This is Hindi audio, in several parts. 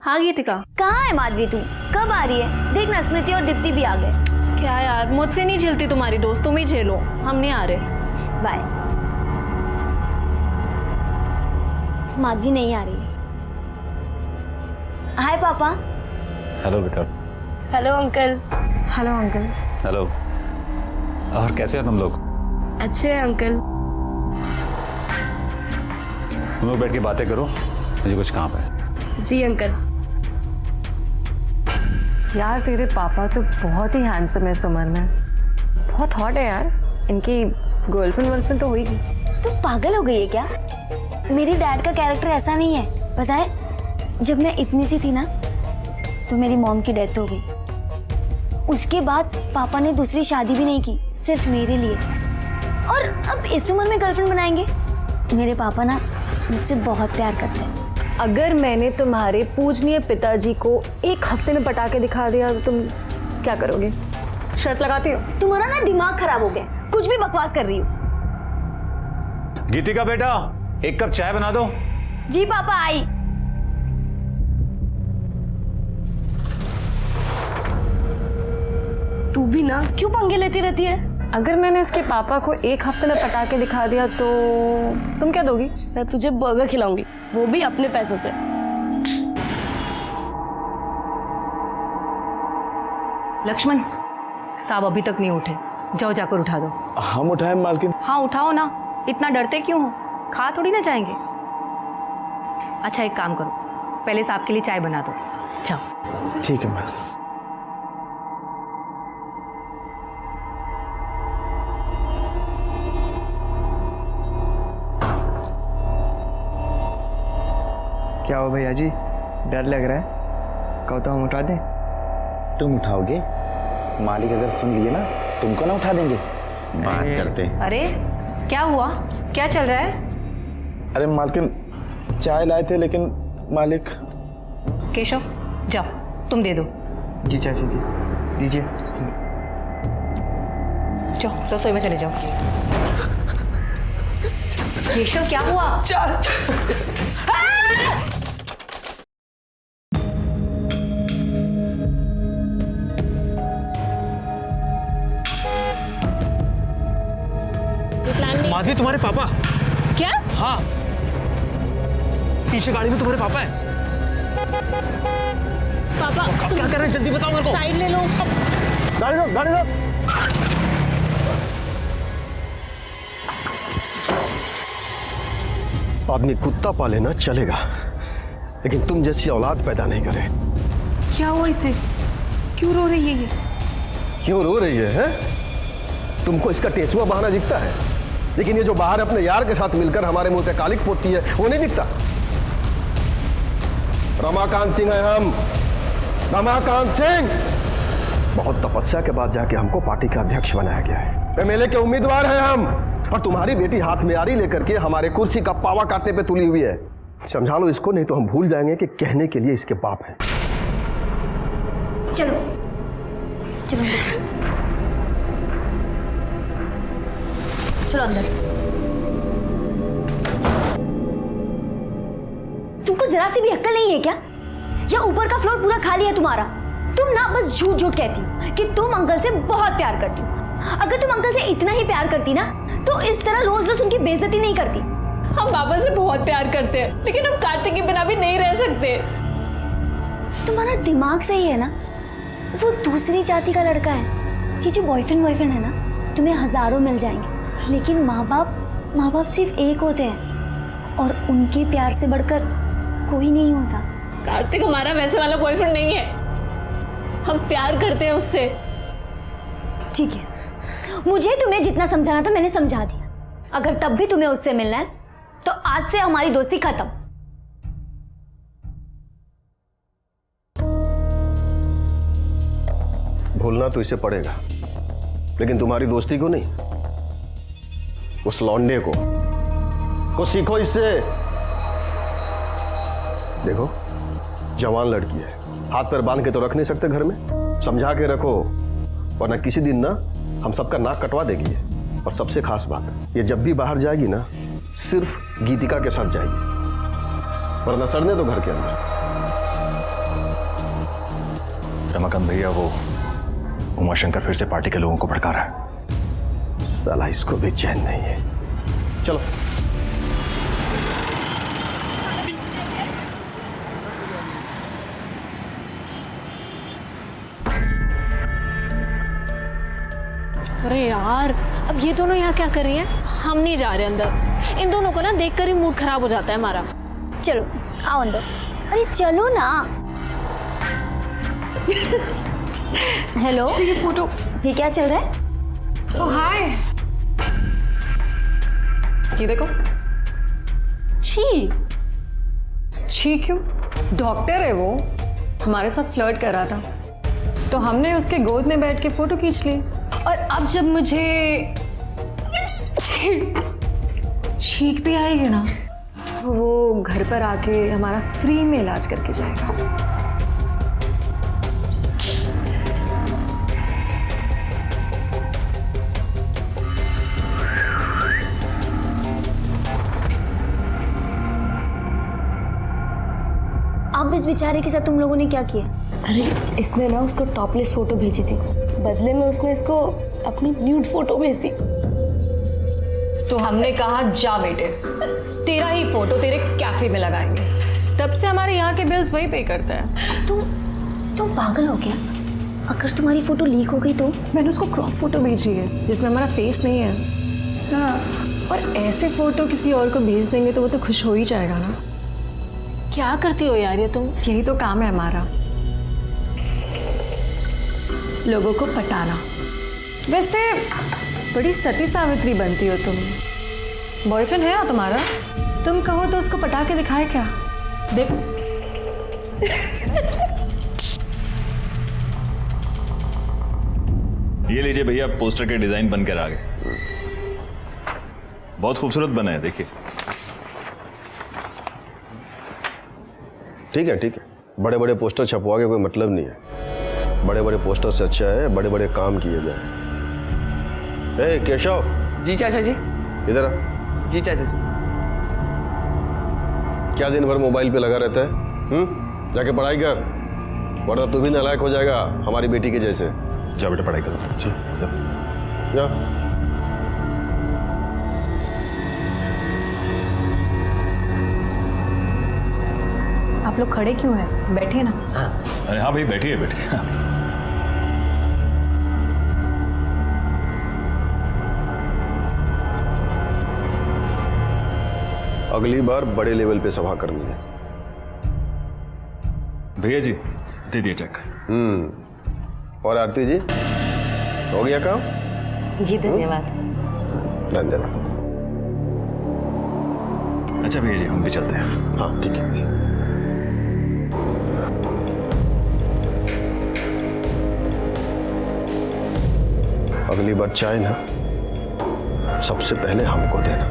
हाँ गीतिका। कहाँ है माधवी तू? कब आ रही है? देखना स्मृति और दीप्ति भी आ गए। क्या यार, मुझसे नहीं झेलती तुम्हारी दोस्त, तुम ही झेलो, हम नहीं आ रहे। बाय। माधवी नहीं आ रही है। हाय पापा। हेलो बेटा। Hello uncle. Hello uncle. Hello. और कैसे हो तुम लोग? अच्छे हैं अंकल। तुम लोग बैठ के बातें करो, मुझे कुछ काम है। जी अंकल। यार तेरे पापा तो बहुत ही हैंडसम है इस उम्र में, बहुत हॉट है यार। इनकी गर्लफ्रेंड तो होगी। तू पागल हो गई है क्या? मेरी डैड का कैरेक्टर ऐसा नहीं है, पता है? जब मैं इतनी सी थी ना तो मेरी मॉम की डेथ हो गई। उसके बाद पापा ने दूसरी शादी भी नहीं की, सिर्फ मेरे लिए। और अब इस उम्र में गर्लफ्रेंड बनाएंगे? मेरे पापा ना मुझसे बहुत प्यार करते हैं। अगर मैंने तुम्हारे पूजनीय पिताजी को एक हफ्ते में पटा के दिखा दिया तो तुम क्या करोगे? शर्त लगाती हो? तुम्हारा ना दिमाग खराब हो गया, कुछ भी बकवास कर रही हो। गीतिका बेटा, एक कप चाय बना दो। जी पापा, आई। तू भी ना क्यों पंगे लेती रहती है? अगर मैंने इसके पापा को एक हफ्ते में पटा के दिखा दिया तो तुम क्या दोगी? मैं तुझे बर्गर खिलाऊंगी, वो भी अपने पैसे से। लक्ष्मण, साहब अभी तक नहीं उठे, जाओ जाकर उठा दो। हम उठाए मालकिन? हाँ उठाओ ना, इतना डरते क्यों हो? खा थोड़ी ना जाएंगे। अच्छा एक काम करो, पहले साहब के लिए चाय बना दो, जाओ। ठीक है मैम। क्या हो भैया जी, डर लग रहा है? कहो तो हम उठा दें? तुम उठाओगे? मालिक अगर सुन लिए ना तुमको ना उठा देंगे। बात करते हैं। अरे क्या हुआ, क्या चल रहा है? अरे मालकिन चाय लाए थे लेकिन मालिक। केशव जाओ, तुम दे दो। जी चाची जी दीजिए। जाओ रसोई में चले जाओ। केशव क्या हुआ? माधवी तुम्हारे पापा? क्या? हाँ, पीछे गाड़ी में तुम्हारे पापा है। पापा अब क्या कर रहे हैं, जल्दी बताओ मेरे को। साइड ले लो। गाड़ी रोक, गाड़ी रोक। आदमी कुत्ता पाले ना चलेगा, लेकिन तुम जैसी औलाद पैदा नहीं करे। क्या हुआ इसे, क्यों रो रही है ये? क्यों रो रही है? तुमको इसका टेसुआ बहाना दिखता है, लेकिन ये जो बाहर अपने यार के साथ मिलकर हमारे मुंह पे कालिक पोतती है वो नहीं दिखता। रमाकांत सिंह है हम, रमाकांत सिंह। बहुत तपस्या के बाद जाके हमको पार्टी का अध्यक्ष बनाया गया है। एमएलए के उम्मीदवार हैं हम, और तुम्हारी बेटी हाथ में आरी लेकर के हमारे कुर्सी का पावा काटने पे तुली हुई है। समझा लो इसको, नहीं तो हम भूल जाएंगे कि कहने के लिए इसके बाप हैं। चलो चलो अंदर चलो। चलो अंदर। तुमको जरा सी भी अक्ल नहीं है क्या? या ऊपर का फ्लोर पूरा खाली है तुम्हारा? तुम ना बस झूठ झूठ कहती हो कि तुम अंकल से बहुत प्यार करती हो। अगर तुम अंकल से इतना ही प्यार करती ना तो इस तरह रोज रोज उनकी बेइज्जती नहीं करती। हम पापा से बहुत प्यार करते हैं, लेकिन हम कार्तिक के बिना भी नहीं रह सकते। तुम्हारा दिमाग सही है ना? वो दूसरी जाति का लड़का है। ये जो बॉयफ्रेंड है ना, तुम्हें हजारों मिल जाएंगे, लेकिन माँ बाप सिर्फ एक होते हैं, और उनके प्यार से बढ़कर कोई नहीं होता। कार्तिक हमारा वैसे वाला बॉयफ्रेंड नहीं है, हम प्यार करते हैं उससे। ठीक है, मुझे तुम्हें जितना समझाना था मैंने समझा दिया। अगर तब भी तुम्हें उससे मिलना है तो आज से हमारी दोस्ती खत्म। भूलना तो इसे पड़ेगा, लेकिन तुम्हारी दोस्ती को नहीं, उस लौंडे को सीखो इससे। देखो जवान लड़की है, हाथ पैर बांध के तो रख नहीं सकते घर में, समझा के रखो, वरना किसी दिन ना हम सबका नाक कटवा देगी। और सबसे खास बात, ये जब भी बाहर जाएगी ना सिर्फ गीतिका के साथ जाएगी, वरना सड़ने दो घर के अंदर। रमाकांत भैया, वो उमाशंकर फिर से पार्टी के लोगों को भड़का रहा है। साला इसको भी चैन नहीं है। चलो। अरे यार, अब ये दोनों यहाँ क्या कर रही हैं? हम नहीं जा रहे अंदर। इन दोनों को ना देखकर ही मूड खराब हो जाता है हमारा। चलो आओ अंदर। अरे चलो ना। हेलो, ये फोटो। ये क्या चल रहा है? ओ हाय, ये देखो। छी, छी क्यों? डॉक्टर है वो, हमारे साथ फ्लर्ट कर रहा था, तो हमने उसके गोद में बैठ के फोटो खींच ली। और अब जब मुझे छींक भी आएगी ना, तो वो घर पर आके हमारा फ्री में इलाज करके जाएगा। अब इस बेचारे के साथ तुम लोगों ने क्या किया? अरे इसने ना उसको टॉपलेस फोटो भेजी थी, बदले में उसने इसको अपनी न्यूड फोटो भेज दी। तो हमने कहा जा बेटे, तेरा ही फोटो तेरे कैफे में लगाएंगे। तब से हमारे यहाँ के बिल्स वही पे करते हैं। तुम पागल हो क्या? अगर तुम्हारी फोटो लीक हो गई तो? मैंने उसको क्रॉप फोटो भेजी है जिसमें हमारा फेस नहीं है। हाँ, और ऐसे फोटो किसी और को भेज देंगे तो वो तो खुश हो ही जाएगा ना। क्या करती हो यार ये तुम? यही तो काम है हमारा, लोगों को पटाना। वैसे बड़ी सती सावित्री बनती हो तुम। बॉयफ्रेंड है ना तुम्हारा? तुम कहो तो उसको पटा के दिखाए क्या? देख। ये लीजिए भैया, पोस्टर के डिजाइन बनकर आ गए। बहुत खूबसूरत बना है, देखिए। ठीक है ठीक है, बड़े बड़े पोस्टर छपवा के कोई मतलब नहीं है। बड़े बड़े पोस्टर से अच्छा है बड़े बड़े काम किए जाए। ए केशव। जी चाचा जी। इधर आ। जी चाचा जी। क्या दिन भर मोबाइल पे लगा रहता है? जाके पढ़ाई कर, वरना तू भी नालायक हो जाएगा हमारी बेटी के जैसे। जा बेटा पढ़ाई करो। जी जा। आप लोग खड़े क्यों हैं? बैठे ना। अरे हाँ भाई, बैठिए बैठिए। अगली बार बड़े लेवल पे सभा करनी है। भैया जी दे दिए चेक। और आरती जी, हो गया काम? जी धन्यवाद। धन्यवाद। अच्छा भैया जी, हम भी चलते हैं। हाँ ठीक है। अगली बार चाय ना सबसे पहले हमको देना,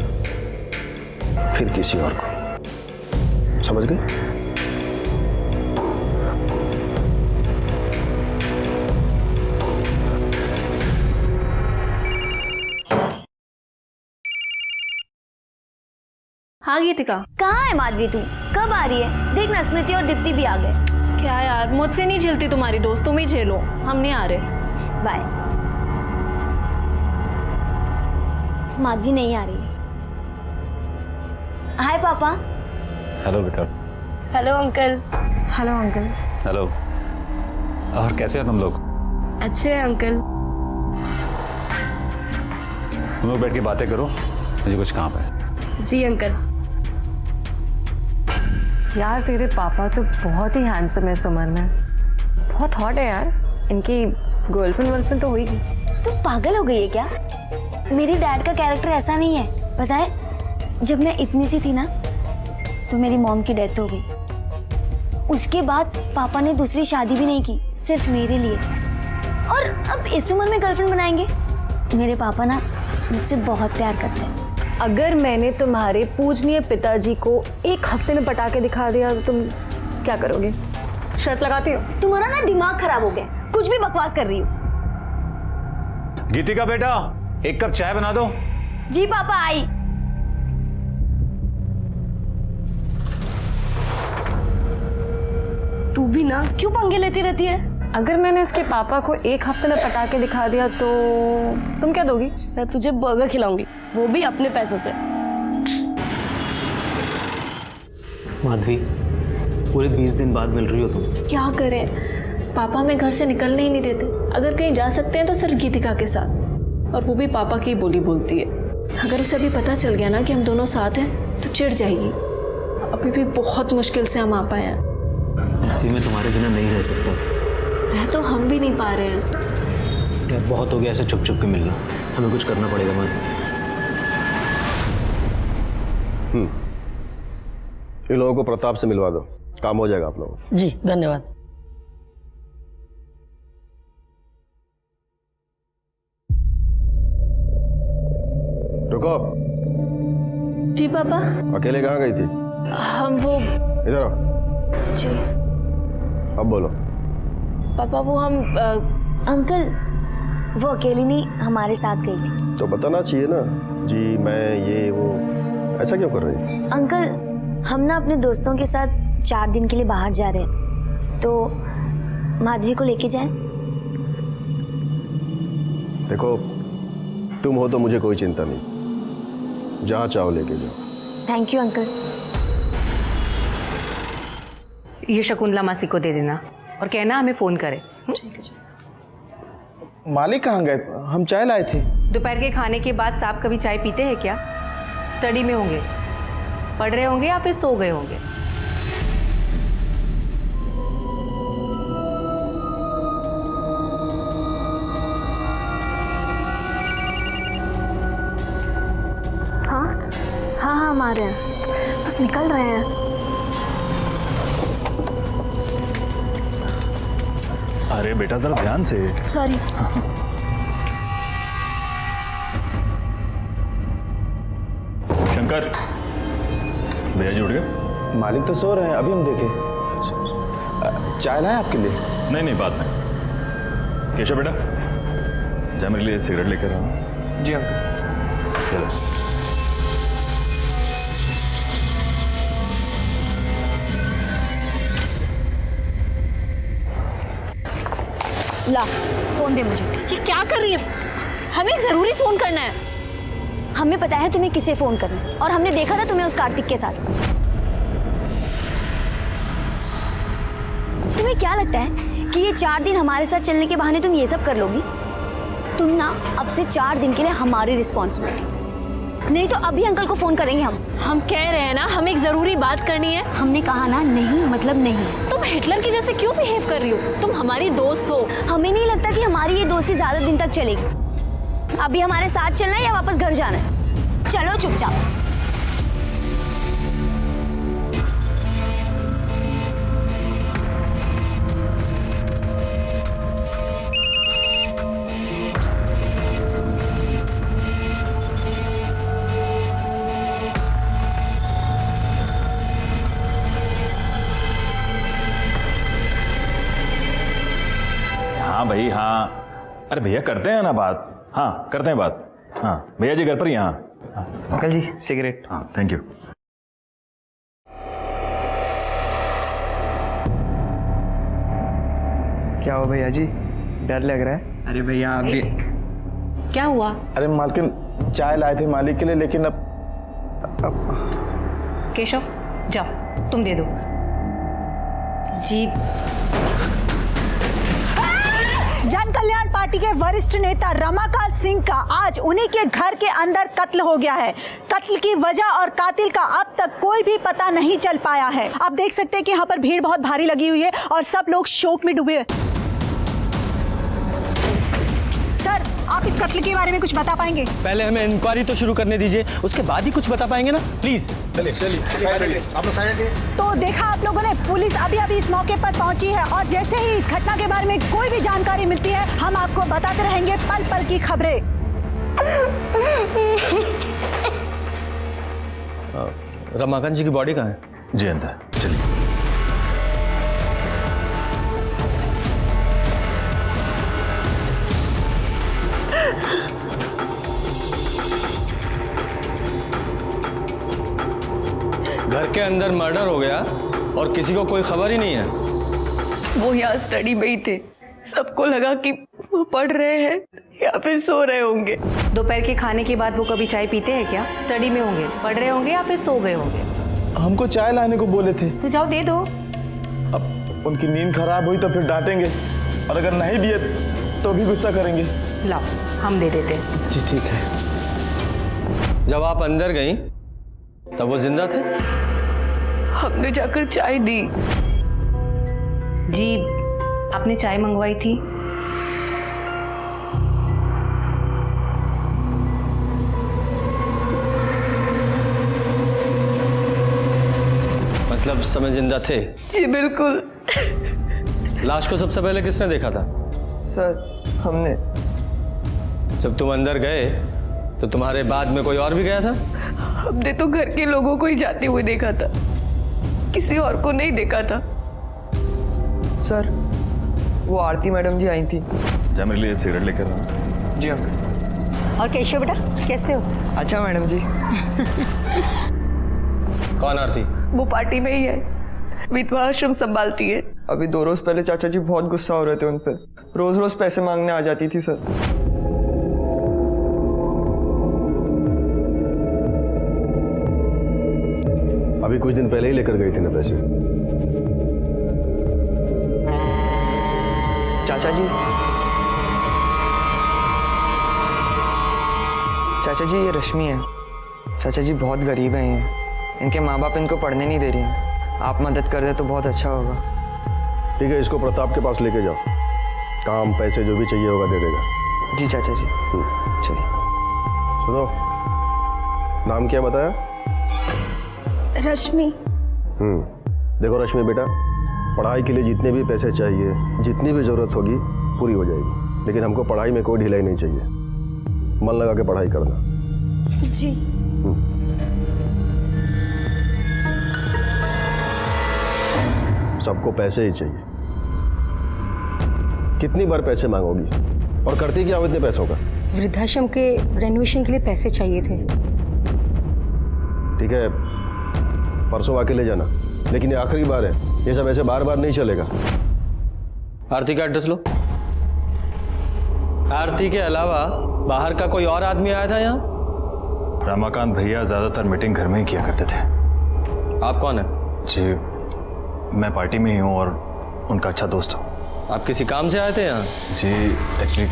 फिर किसी और को। समझ गए? हाँ गीतिका। कहाँ है माधवी तू? कब आ रही है? देखना स्मृति और दीप्ति भी आ गए। क्या यार, मुझसे नहीं झेलती तुम्हारी दोस्त, तुम ही झेलो, हम नहीं आ रहे। बाय। माधवी नहीं आ रही। हाय पापा। हेलो बेटा। Hello uncle. Hello uncle. Hello. और कैसे हैं तुम लोग? अच्छे हैं अंकल। तुम लोग बैठ के बातें करो, मुझे कुछ काम है। जी अंकल। यार तेरे पापा तो बहुत ही हैंडसम है इस उम्र में, बहुत हॉट है यार। इनकी गर्लफ्रेंड वर्लफ्रेंड तो होगी। तू पागल हो गई है क्या? मेरी डैड का कैरेक्टर ऐसा नहीं है। पता है, जब मैं इतनी सी थी ना तो मेरी मॉम की डेथ हो गई। उसके बाद पापा ने दूसरी शादी भी नहीं की, सिर्फ मेरे लिए। और अब इस उम्र में गर्लफ्रेंड बनाएंगे? मेरे पापा ना मुझसे बहुत प्यार करते हैं। अगर मैंने तुम्हारे पूजनीय पिताजी को एक हफ्ते में पटा के दिखा दिया तो तुम क्या करोगे? शर्त लगाती हो? तुम्हारा ना दिमाग खराब हो गया, कुछ भी बकवास कर रही हो। गीतिका बेटा, एक कप चाय बना दो। जी पापा, आई। तू भी ना क्यों पंगे लेती रहती है? अगर मैंने इसके पापा को एक हफ्ते में पटा के दिखा दिया तो तुम क्या दोगी? मैं तुझे बर्गर खिलाऊंगी, वो भी अपने पैसों से। माधवी, पूरे 20 दिन बाद मिल रही हो तुम। क्या करें, पापा हमें घर से निकलने ही नहीं देते। अगर कहीं जा सकते हैं तो सिर्फ गीतिका के साथ, और वो भी पापा की बोली बोलती है। अगर उसे अभी पता चल गया ना कि हम दोनों साथ हैं तो चिढ़ जाएगी। अभी भी बहुत मुश्किल से हम आ पाए हैं। माधवी, मैं तुम्हारे बिना नहीं रह सकता। रह तो हम भी नहीं पा रहे हैं। यार बहुत हो गया ऐसे छुप छुप के मिलना, हमें कुछ करना पड़ेगा माधवी। इन लोगों को प्रताप से मिलवा दो, काम हो जाएगा आप लोगों को। जी धन्यवाद। रुको। जी पापा। अकेले कहाँ गई थी? हम वो इधर आओ। जी अब बोलो। पापा वो हम अंकल, वो अकेली नहीं हमारे साथ गई थी। तो बताना चाहिए ना, जी मैं ये वो, ऐसा क्यों कर रही है? अंकल, हम ना अपने दोस्तों के साथ 4 दिन के लिए बाहर जा रहे हैं, तो माधवी को लेके जाएं? देखो, तुम हो तो मुझे कोई चिंता नहीं, जहाँ चाहो लेके जाओ। Thank you uncle. ये शकुंतला मासी को दे देना और कहना हमें फ़ोन करे। मालिक कहाँ गए? हम चाय लाए थे। दोपहर के खाने के बाद साहब कभी चाय पीते हैं क्या? स्टडी में होंगे, पढ़ रहे होंगे या फिर सो गए होंगे। हाँ हाँ हम आ रहे हैं, बस निकल रहे हैं। अरे बेटा जरा ध्यान से। सॉरी। शंकर, भैया जी उठ गए? मालिक तो सो रहे हैं, अभी हम देखे। चाय लाए आपके लिए? नहीं नहीं, बाद में। केशव बेटा, जा मेरे लिए सिगरेट लेकर आओ। जी अंकल। चलो। ला, फोन दे मुझे। ये क्या कर रही है? हमें एक जरूरी फोन करना है। हमें पता है तुम्हें किसे फोन करना है, और हमने देखा था तुम्हें उस कार्तिक के साथ। तुम्हें क्या लगता है कि ये 4 दिन हमारे साथ चलने के बहाने तुम ये सब कर लोगी? तुम ना अब से 4 दिन के लिए हमारी रिस्पॉन्सिबिलिटी, नहीं तो अभी अंकल को फोन करेंगे हम कह रहे हैं ना, हमें एक जरूरी बात करनी है। हमने कहा ना, नहीं मतलब नहीं। तुम हिटलर की जैसे क्यों बिहेव कर रही हो? तुम हमारी दोस्त हो। हमें नहीं लगता कि हमारी ये दोस्ती ज्यादा दिन तक चलेगी। अभी हमारे साथ चलना है या वापस घर जाना है? चलो चुपचाप। हाँ भाई हाँ, अरे भैया करते हैं ना बात। हाँ करते हैं बात। हाँ भैया जी घर पर ही? हाँ अंकल जी सिगरेट। हाँ थैंक यू। क्या हो भैया जी, डर लग रहा है? अरे भैया आप भी। क्या हुआ? अरे मालकिन, चाय लाए थे मालिक के लिए, लेकिन अब केशव जाओ, तुम दे दो। जी। जन कल्याण पार्टी के वरिष्ठ नेता रमाकांत सिंह का आज उन्हीं के घर के अंदर कत्ल हो गया है। कत्ल की वजह और कातिल का अब तक कोई भी पता नहीं चल पाया है। आप देख सकते हैं कि यहाँ पर भीड़ बहुत भारी लगी हुई है और सब लोग शोक में डूबे हुए। सर, आप इस कत्ल के बारे में कुछ बता पाएंगे? पहले हमें इंक्वायरी तो शुरू करने दीजिए, उसके बाद ही कुछ बता पाएंगे ना, प्लीज। चलिए आप लोग साइड हटिए। तो देखा आप लोगों ने, पुलिस अभी अभी इस मौके पर पहुंची है और जैसे ही इस घटना के बारे में कोई भी जानकारी मिलती है हम आपको बताते रहेंगे पल पल की खबरें। रमाकांत जी की बॉडी कहाँ है? जी अंदर, चलिए। घर के अंदर मर्डर हो गया और किसी को कोई खबर ही नहीं है। वो यहाँ स्टडी में ही थे, सबको लगा कि वो पढ़ रहे हैं या फिर सो रहे होंगे। दोपहर के खाने के बाद वो कभी चाय पीते हैं क्या? स्टडी में होंगे, पढ़ रहे होंगे या फिर सो गए होंगे। हमको चाय लाने को बोले थे। तो जाओ दे दो। अब उनकी नींद खराब हुई तो फिर डांटेंगे, और अगर नहीं दिए तो भी गुस्सा करेंगे। लाओ, हम दे देते हैं। जी ठीक है। जब आप अंदर गई तब वो जिंदा थे? हमने जाकर चाय दी। जी, आपने चाय मंगवाई थी? मतलब समय जिंदा थे? जी बिल्कुल। लाश को सबसे पहले किसने देखा था? सर हमने। जब तुम अंदर गए तो तुम्हारे बाद में कोई और भी गया था? हमने तो घर के लोगों को ही जाते हुए देखा था, किसी और को नहीं देखा था। सर वो आरती मैडम जी आई थी। जा मेरे लिए सिगरेट लेकर आ। जी अंकल। और केशव बेटा कैसे हो? अच्छा मैडम जी। कौन आरती? वो पार्टी में ही है, विधवा आश्रम संभालती है। अभी 2 रोज पहले चाचा जी बहुत गुस्सा हो रहे थे उन पर, रोज रोज पैसे मांगने आ जाती थी सर। अभी कुछ दिन पहले ही लेकर गई थी ना पैसे। चाचा जी, चाचा जी ये रश्मि है। चाचा जी बहुत गरीब हैं ये, इनके माँ बाप इनको पढ़ने नहीं दे रही हैं। आप मदद कर दे तो बहुत अच्छा होगा। ठीक है, इसको प्रताप के पास लेके जाओ, काम पैसे जो भी चाहिए होगा दे देगा। जी चाचा जी। चलिए। सुनो, नाम क्या बताया? रश्मि। देखो रश्मि बेटा, पढ़ाई के लिए जितने भी पैसे चाहिए, जितनी भी जरूरत होगी पूरी हो जाएगी, लेकिन हमको पढ़ाई में कोई ढिलाई नहीं चाहिए। मन लगा के पढ़ाई करना। जी। सबको पैसे ही चाहिए। कितनी बार पैसे मांगोगी, और करती क्या हो इतने पैसों का? वृद्धाश्रम के रेनोवेशन के लिए पैसे चाहिए थे। ठीक है, परसों आके ले जाना, लेकिन ये आखिरी बार है, ये सब ऐसे बार बार नहीं चलेगा। आरती का एड्रेस लो। आरती के अलावा बाहर का कोई और आदमी आया था यहाँ? रमाकांत भैया ज्यादातर मीटिंग घर में ही किया करते थे। आप कौन है? जी, मैं पार्टी में ही हूँ और उनका अच्छा दोस्त हूँ। आप किसी काम से आए थे यहाँ? जी, एक्चुअली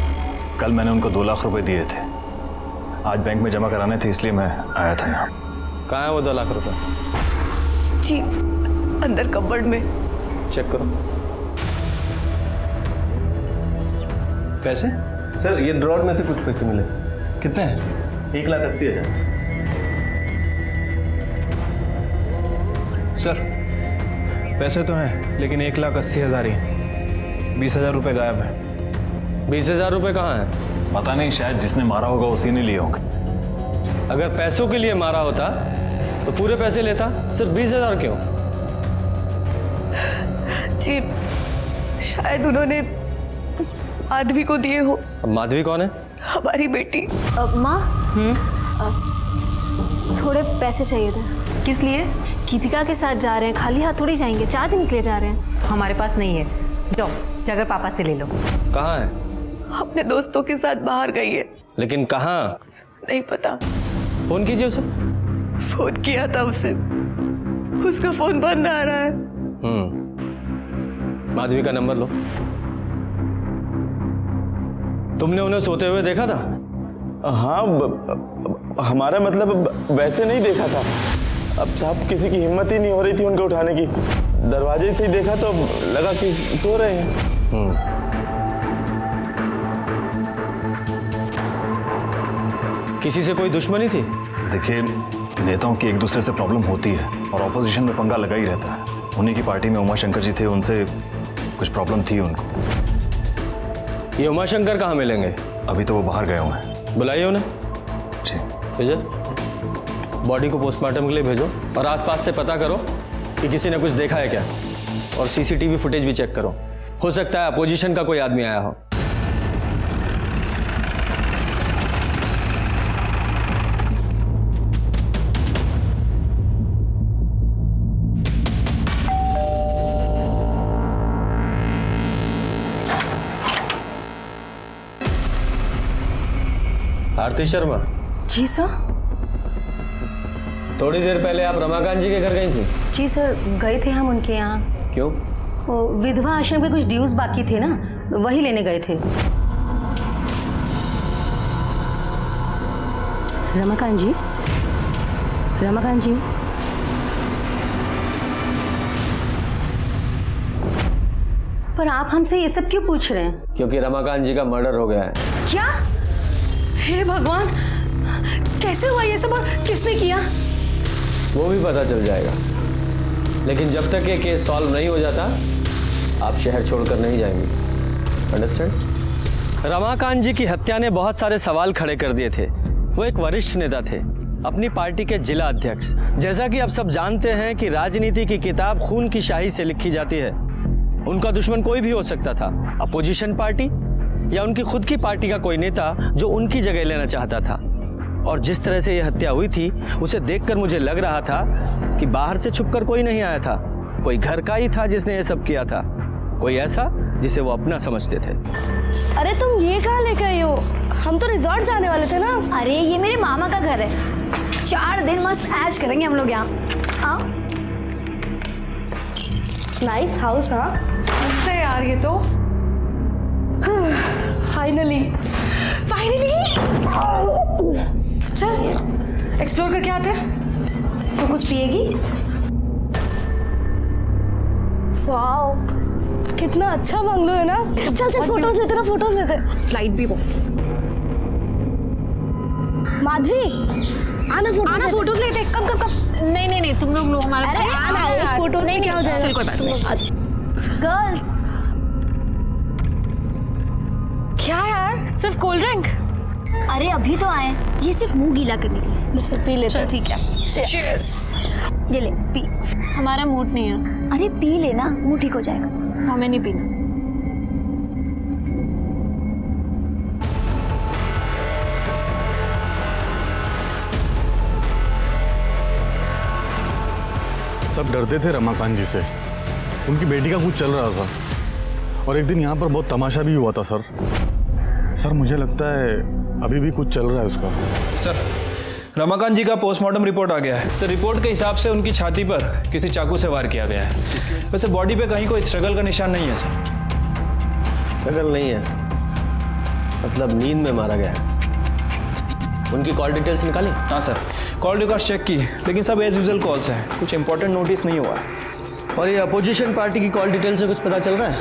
कल मैंने उनको 2 लाख रुपए दिए थे, आज बैंक में जमा कराने थे, इसलिए मैं आया था यहाँ। कहाँ है वो 2 लाख रुपए? जी, अंदर कपबोर्ड में। चेक करो। पैसे? सर ये ड्रॉर में से कुछ पैसे मिले। कितने हैं? 1,80,000। सर पैसे तो हैं, लेकिन 1,80,000 ही। 20,000 रुपये गायब है। 20,000 रुपये कहाँ हैं? पता नहीं, शायद जिसने मारा होगा उसी ने लिए होंगे। अगर पैसों के लिए मारा होता तो पूरे पैसे लेता, सिर्फ 20,000 क्यों? जी, शायद उन्होंने माधवी को दिए हो। अब माधवी कौन है? हमारी बेटी। माँ, थोड़े पैसे चाहिए थे। किस लिए? गीतिका के साथ जा रहे हैं, खाली हाथ थोड़ी जाएंगे, 4 दिन के लिए जा रहे हैं। हमारे पास नहीं है। जाओ जाकर पापा से ले लो। कहाँ है? अपने दोस्तों के साथ बाहर गई है। लेकिन कहाँ? नहीं पता। फोन कीजिए उसे। फोन किया था उसे, उसका फोन बंद आ रहा है। माधवी का नंबर लो। तुमने उन्हें सोते हुए देखा था? हाँ, हमारा मतलब वैसे नहीं देखा था। अब साहब किसी की हिम्मत ही नहीं हो रही थी उनको उठाने की। दरवाजे से ही देखा तो लगा कि सो रहे हैं। किसी से कोई दुश्मनी थी? देखिए, नेताओं की एक दूसरे से प्रॉब्लम होती है और ऑपोजिशन में पंगा लगा ही रहता है। उन्हीं की पार्टी में उमाशंकर जी थे, उनसे कुछ प्रॉब्लम थी उनको। ये उमाशंकर कहाँ मिलेंगे? अभी तो वो बाहर गए हुए हैं। बुलाइए उन्हें। जी। भेजो, बॉडी को पोस्टमार्टम के लिए भेजो, और आसपास से पता करो कि किसी ने कुछ देखा है क्या, और सीसीटीवी फुटेज भी चेक करो। हो सकता है अपोजिशन का कोई आदमी आया हो। आरती शर्मा। जी सर। थोड़ी देर पहले आप रमाकांत जी के घर गई थी? जी सर, गए थे हम उनके यहाँ। क्यों? वो विधवा आश्रम के कुछ ड्यूज बाकी थे ना, वही लेने गए थे। रमाकांत जी, रमाकांत जी, पर आप हमसे ये सब क्यों पूछ रहे हैं? क्योंकि रमाकांत जी का मर्डर हो गया है। क्या? हे भगवान, कैसे हुआ ये सब और किसने किया? वो भी पता चल जाएगा, लेकिन जब तक ये केस सॉल्व नहीं हो जाता आप शहर छोड़कर नहीं जाएंगे। अंडरस्टैंड? रमाकांत जी की हत्या ने बहुत सारे सवाल खड़े कर दिए थे। वो एक वरिष्ठ नेता थे, अपनी पार्टी के जिला अध्यक्ष। जैसा कि आप सब जानते हैं कि राजनीति की किताब खून की शाही से लिखी जाती है। उनका दुश्मन कोई भी हो सकता था, अपोजिशन पार्टी या उनकी खुद की पार्टी का कोई नेता जो उनकी जगह लेना चाहता था। और जिस तरह से यह हत्या हुई थी उसे देखकर मुझे लग रहा था कि बाहर से छुपकर कोई नहीं आया था, कोई घर का ही था जिसने यह सब किया था, कोई ऐसा जिसे वो अपना समझते थे। अरे तुम ये कहाँ लेकर आई हो? हम तो रिजॉर्ट जाने वाले थे ना। अरे ये मेरे मामा का घर है, 4 दिन मस्त ऐश करेंगे हम लोग यहाँ। हाँ, नाइस हाउस। हाँ मस्त है यार ये तो। फाइनली फाइनली चल एक्सप्लोर करके आते हैं। तो कुछ पिएगी? वाओ, कितना अच्छा बंगलो है ना। चल चल फोटोज लेते ना, फोटोज लेते। फ्लाइट भी वो। माधवी आना, फोटोज लेते। कब कब कब? नहीं नहीं नहीं, तुम लोग लो हमारा। अरे आना, फोटोज नहीं क्या हो जाएगा। चल कोई बात नहीं, आ जाओ। गर्ल्स, क्या यार, सिर्फ कोल्ड ड्रिंक? अरे अभी तो आए, ये सिर्फ मुंह गीला करने के लिए। चल पी लेते। चल ठीक है, चीयर्स। ये ले पी। हमारा मूड नहीं है। अरे पी लेना, मुंह ठीक हो जाएगा। हमें नहीं पीना। सब डरते थे रमाकांत जी से, उनकी बेटी का कुछ चल रहा था और एक दिन यहाँ पर बहुत तमाशा भी हुआ था सर मुझे लगता है अभी भी कुछ चल रहा है उसका। सर, रमाकांत जी का पोस्टमार्टम रिपोर्ट आ गया है। सर, रिपोर्ट के हिसाब से उनकी छाती पर किसी चाकू से वार किया गया है। वैसे बॉडी पे कहीं कोई स्ट्रगल का निशान नहीं है सर। स्ट्रगल नहीं है मतलब नींद में मारा गया है। उनकी कॉल डिटेल्स निकाली? हाँ सर, कॉल रिकॉर्ड्स चेक की, लेकिन सब एज यूजुअल कॉल्स हैं, कुछ इंपॉर्टेंट नोटिस नहीं हुआ है। और ये अपोजिशन पार्टी की कॉल डिटेल से कुछ पता चल रहा है?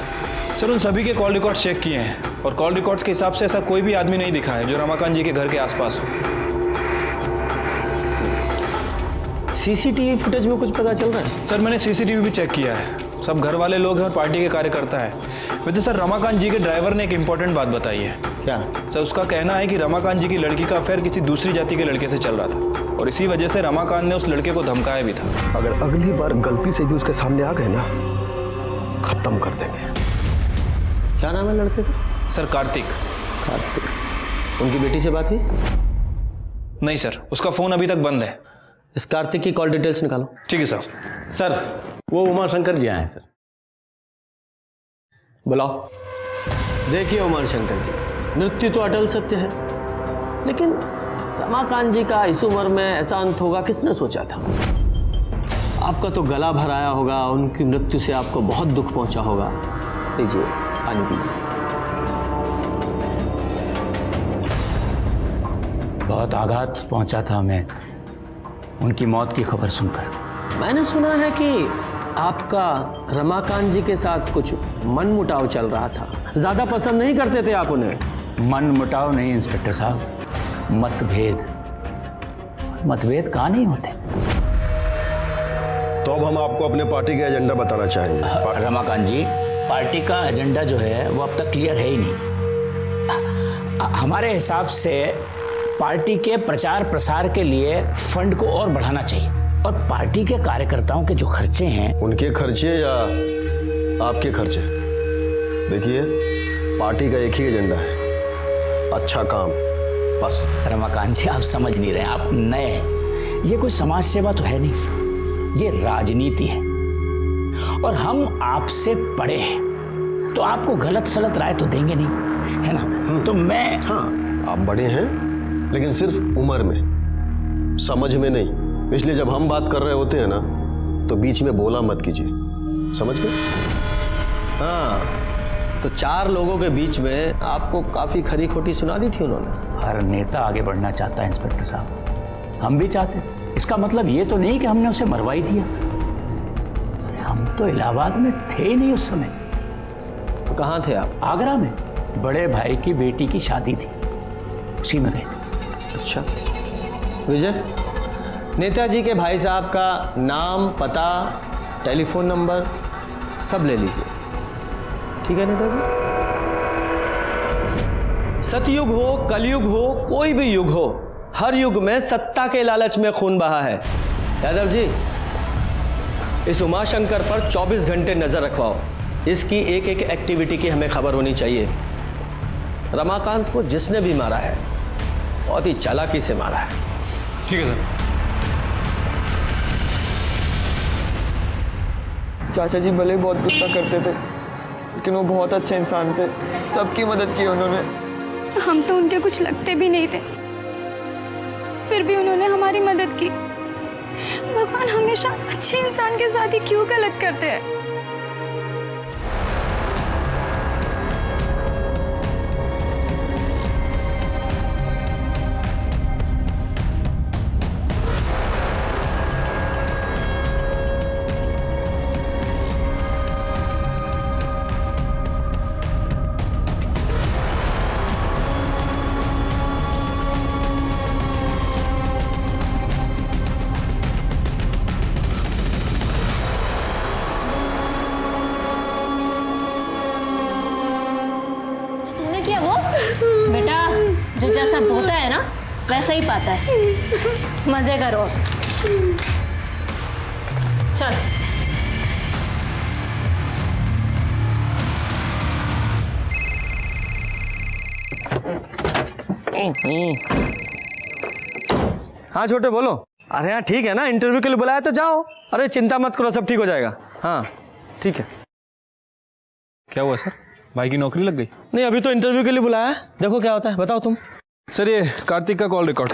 सर, उन सभी के कॉल रिकॉर्ड्स चेक किए हैं और कॉल रिकॉर्ड्स के हिसाब से ऐसा कोई भी आदमी नहीं दिखा है जो रमाकांत जी के घर के आसपास हो। सीसीटीवी फुटेज में कुछ पता चल रहा है? सर, मैंने सीसीटीवी भी चेक किया है, सब घर वाले लोग हैं और पार्टी के कार्यकर्ता है। वैसे सर, रमाकांत जी के ड्राइवर ने एक इंपॉर्टेंट बात बताई है। क्या? सर, उसका कहना है कि रमाकांत जी की लड़की का अफेयर किसी दूसरी जाति के लड़के से चल रहा था और इसी वजह से रमाकांत ने उस लड़के को धमकाया भी था। अगर अगली बार गलती से भी उसके सामने आ गए ना, खत्म कर देंगे। क्या नाम है लड़के का? सर, कार्तिक। कार्तिक। उनकी बेटी से बात हुई? नहीं सर, उसका फोन अभी तक बंद है। इस कार्तिक की कॉल डिटेल्स निकालो। ठीक है सर। सर, वो उमा शंकर जी आए हैं सर। बुलाओ। देखिए उमा शंकर जी, मृत्यु तो अटल सत्य है, लेकिन रमाकांत जी का इस उम्र में ऐसा अंत होगा किसने सोचा था? आपका तो गला भर आया होगा, उनकी मृत्यु से आपको बहुत दुख पहुंचा होगा। लीजिए पानी पीजिए। बहुत आघात पहुंचा था हमें उनकी मौत की खबर सुनकर। मैंने सुना है कि आपका रमाकांत जी के साथ कुछ मनमुटाव चल रहा था, ज्यादा पसंद नहीं करते थे आप उन्हें। मनमुटाव नहीं इंस्पेक्टर साहब, मतभेद। मतभेद कहाँ नहीं होते। तो अब हम आपको अपने पार्टी का एजेंडा बताना चाहेंगे। रमाकांत जी, पार्टी का एजेंडा जो है वो अब तक क्लियर है ही नहीं। हमारे हिसाब से पार्टी के प्रचार प्रसार के लिए फंड को और बढ़ाना चाहिए और पार्टी के कार्यकर्ताओं के जो खर्चे हैं, उनके खर्चे या आपके खर्चे, देखिए पार्टी का एक ही एजेंडा है, अच्छा काम, बस। रमाकांत जी, आप समझ नहीं रहे, आप नए हैं। ये कोई समाज सेवा तो है नहीं, ये राजनीति है और हम आपसे बड़े हैं, तो आपको गलत सलत राय तो देंगे नहीं, है ना? तो मैं हाँ, आप बड़े हैं लेकिन सिर्फ उम्र में, समझ में नहीं। इसलिए जब हम बात कर रहे होते हैं ना तो बीच में बोला मत कीजिए, समझ गए? हाँ, तो 4 लोगों के बीच में आपको काफी खरी खोटी सुना दी थी उन्होंने। हर नेता आगे बढ़ना चाहता है इंस्पेक्टर साहब, हम भी चाहते हैं। इसका मतलब ये तो नहीं कि हमने उसे मरवा ही दिया। अरे हम तो इलाहाबाद में थे ही नहीं उस समय। तो कहाँ थे आप? आगरा में बड़े भाई की बेटी की शादी थी, उसी में गए थे। अच्छा विजय, नेताजी के भाई साहब का नाम, पता, टेलीफोन नंबर सब ले लीजिए, ठीक है नेताजी? सतयुग हो, कलयुग हो, कोई भी युग हो, हर युग में सत्ता के लालच में खून बहा है। यादव जी, इस उमाशंकर पर 24 घंटे नजर रखवाओ। इसकी एक एक एक्टिविटी की हमें खबर होनी चाहिए। रमाकांत को जिसने भी मारा है बहुत ही चालाकी से मारा है। ठीक है सर। चाचा जी भले बहुत गुस्सा करते थे, लेकिन वो बहुत अच्छे इंसान थे, सबकी मदद की उन्होंने। हम तो उनके कुछ लगते भी नहीं थे, फिर भी उन्होंने हमारी मदद की। भगवान हमेशा अच्छे इंसान के साथ ही क्यों गलत करते हैं? बेटा, जो जैसा होता है ना वैसा ही पाता है। मजे करो, चल। हाँ छोटे बोलो। अरे हाँ ठीक है ना, इंटरव्यू के लिए बुलाया तो जाओ। अरे चिंता मत करो, सब ठीक हो जाएगा। हाँ ठीक है। क्या हुआ सर, भाई की नौकरी लग गई? नहीं, अभी तो इंटरव्यू के लिए बुलाया है, देखो क्या होता है। बताओ तुम। सर ये कार्तिक का कॉल रिकॉर्ड,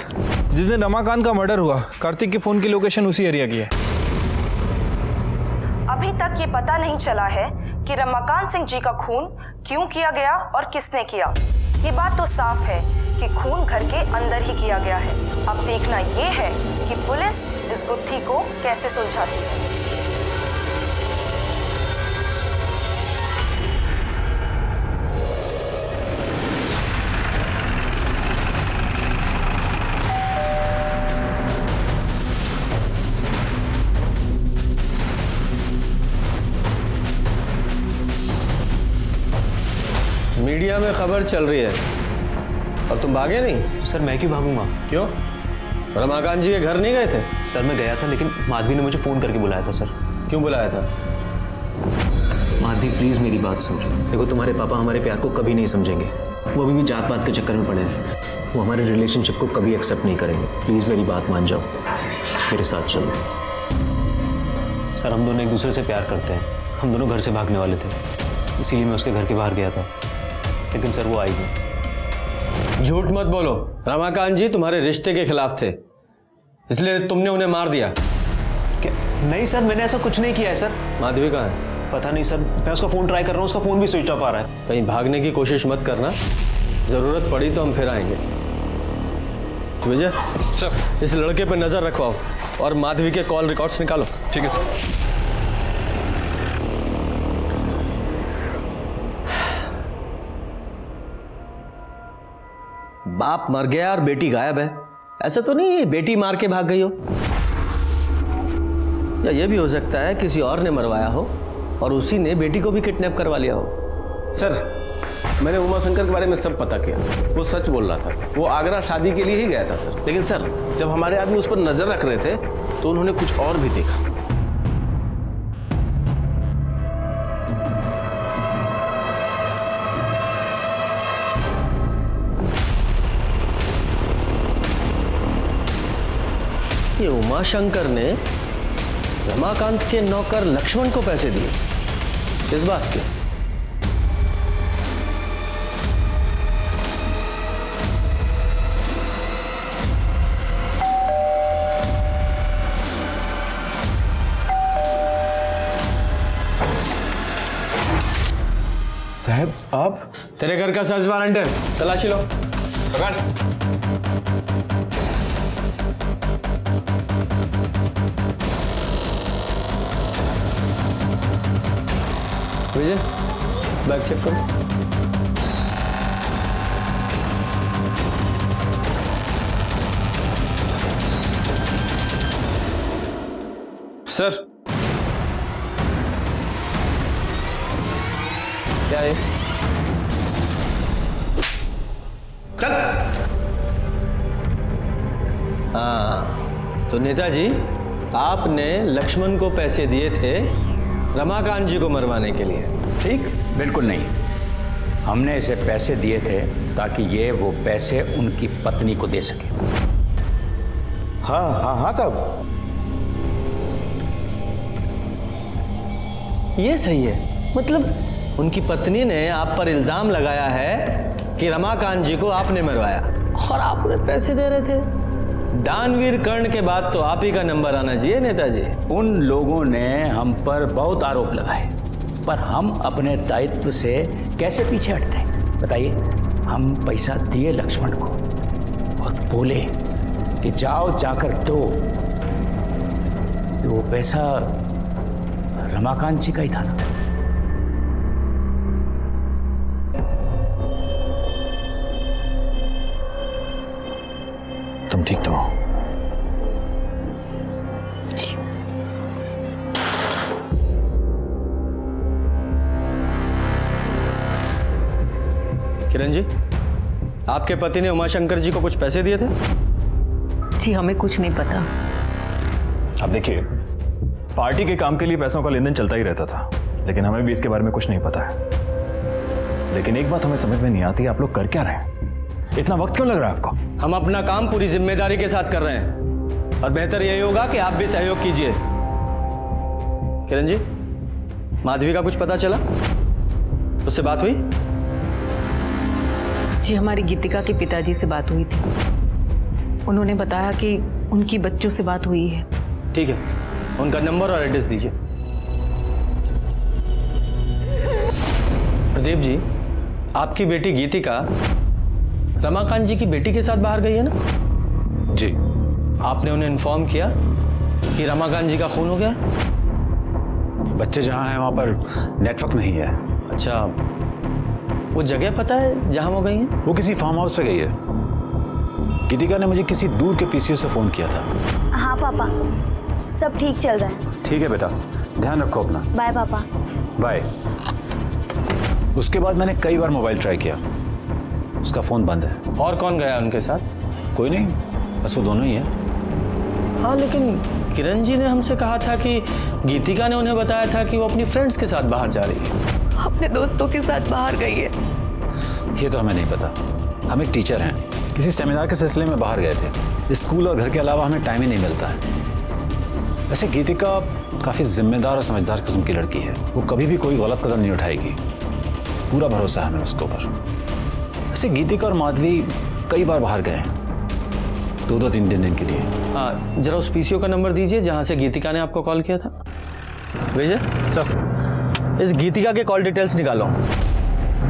जिस दिन रमाकांत का मर्डर हुआ कार्तिक के फोन की लोकेशन उसी एरिया की है। अभी तक ये पता नहीं चला है कि रमाकांत सिंह जी का खून क्यों किया गया और किसने किया। ये बात तो साफ है कि खून घर के अंदर ही किया गया है। अब देखना ये है कि पुलिस इस गुत्थी को कैसे सुलझाती है। मीडिया में खबर चल रही है और तुम भागे नहीं? सर मैं क्यों भागूंगा? क्यों? रमाकांत जी के घर नहीं गए थे? सर मैं गया था, लेकिन माधवी ने मुझे फ़ोन करके बुलाया था। सर क्यों बुलाया था? माधवी प्लीज़ मेरी बात समझो। देखो तुम्हारे पापा हमारे प्यार को कभी नहीं समझेंगे, वो अभी भी जात पात के चक्कर में पड़े हैं। वो हमारे रिलेशनशिप को कभी एक्सेप्ट नहीं करेंगे। प्लीज़ मेरी बात मान जाओ, मेरे साथ चलो। सर हम दोनों एक दूसरे से प्यार करते हैं, हम दोनों घर से भागने वाले थे, इसीलिए मैं उसके घर के बाहर गया था, लेकिन सर वो आई नहीं। झूठ मत बोलो, रमाकांत जी तुम्हारे रिश्ते के खिलाफ थे, इसलिए तुमने उन्हें मार दिया। क्या? नहीं सर, मैंने ऐसा कुछ नहीं किया है सर। माधवी कहाँ है? पता नहीं सर, मैं उसका फ़ोन ट्राई कर रहा हूँ, उसका फ़ोन भी स्विच ऑफ आ रहा है। कहीं भागने की कोशिश मत करना, ज़रूरत पड़ी तो हम फिर आएंगे। विजय सर, इस लड़के पर नज़र रखवाओ और माधवी के कॉल रिकॉर्ड्स निकालो। ठीक है सर। बाप मर गया और बेटी गायब है, ऐसा तो नहीं बेटी मार के भाग गई हो? या ये भी हो सकता है किसी और ने मरवाया हो और उसी ने बेटी को भी किडनैप करवा लिया हो। सर मैंने उमाशंकर के बारे में सब पता किया, वो सच बोल रहा था। वो आगरा शादी के लिए ही गया था सर, लेकिन सर जब हमारे आदमी उस पर नजर रख रहे थे तो उन्होंने कुछ और भी देखा। ये उमाशंकर ने रमाकांत के नौकर लक्ष्मण को पैसे दिए, किस बात के? साहब आप? तेरे घर का सर्च वारंट है, तलाशी लो। पकड़। विजय, बैग चेक करो। सर, क्या है? चल। हाँ, तो नेताजी, आपने लक्ष्मण को पैसे दिए थे रमाकांत जी को मरवाने के लिए, ठीक? बिल्कुल नहीं, हमने इसे पैसे दिए थे ताकि ये वो पैसे उनकी पत्नी को दे सके। हाँ हाँ हाँ साहब, ये सही है। मतलब उनकी पत्नी ने आप पर इल्जाम लगाया है कि रमाकांत जी को आपने मरवाया और आप उन्हें पैसे दे रहे थे। दानवीर कर्ण के बाद तो आप ही का नंबर आना चाहिए नेताजी। उन लोगों ने हम पर बहुत आरोप लगाए, पर हम अपने दायित्व से कैसे पीछे हटते? बताइए। हम पैसा दिए लक्ष्मण को और बोले कि जाओ जाकर दो, तो वो पैसा रमाकांत जी का ही था ना। तुम ठीक तो हो? किरण जी, आपके पति ने उमाशंकर जी को कुछ पैसे दिए थे? जी हमें कुछ नहीं पता। अब देखिए, पार्टी के काम के लिए पैसों का लेन देन चलता ही रहता था, लेकिन हमें भी इसके बारे में कुछ नहीं पता है। लेकिन एक बात हमें समझ में नहीं आती, आप लोग कर क्या रहे हैं? इतना वक्त क्यों लग रहा है आपको? हम अपना काम पूरी जिम्मेदारी के साथ कर रहे हैं और बेहतर यही होगा कि आप भी सहयोग कीजिए। किरण जी, माधवी का कुछ पता चला? उससे बात हुई? जी हमारी गीतिका के पिताजी से बात हुई थी, उन्होंने बताया कि उनकी बच्चों से बात हुई है। ठीक है, उनका नंबर और एड्रेस दीजिए। प्रदीप जी, आपकी बेटी गीतिका रमाकांत जी की बेटी के साथ बाहर गई है ना? जी। आपने उन्हें इन्फॉर्म किया कि रमाकांत जी का खून हो गया? बच्चे जहां हैं वहां पर नेटवर्क नहीं है। अच्छा, वो जगह पता है जहां वो गई हैं? वो किसी फार्म हाउस पे गई है। गीतिका ने मुझे किसी दूर के पीसीओ से फोन किया था। हाँ पापा, सब ठीक चल रहा है। ठीक है बेटा, ध्यान रखो अपना। बाय पापा। बाय। उसके बाद मैंने कई बार मोबाइल ट्राई किया, उसका फोन बंद है। और कौन गया उनके साथ? कोई नहीं, बस वो दोनों ही है। हाँ, लेकिन किरण जी ने हमसे कहा था कि गीतिका ने उन्हें बताया था कि वो अपनी फ्रेंड्स के साथ बाहर जा रही है। अपने दोस्तों के साथ बाहर गई है। ये तो हमें नहीं पता। हम एक टीचर हैं, किसी सेमिनार के सिलसिले में बाहर गए थे। स्कूल और घर के अलावा हमें टाइम ही नहीं मिलता है। वैसे गीतिका काफ़ी जिम्मेदार और समझदार किस्म की लड़की है, वो कभी भी कोई गलत कदम नहीं उठाएगी, पूरा भरोसा है हमें उसके ऊपर। वैसे गीतिका और माधवी कई बार बाहर गए, 2-3 दिन के लिए। हाँ, जरा उस पीसीओ का नंबर दीजिए जहाँ से गीतिका ने आपको कॉल किया था। विजय सर, इस गीतिका के कॉल डिटेल्स निकालो,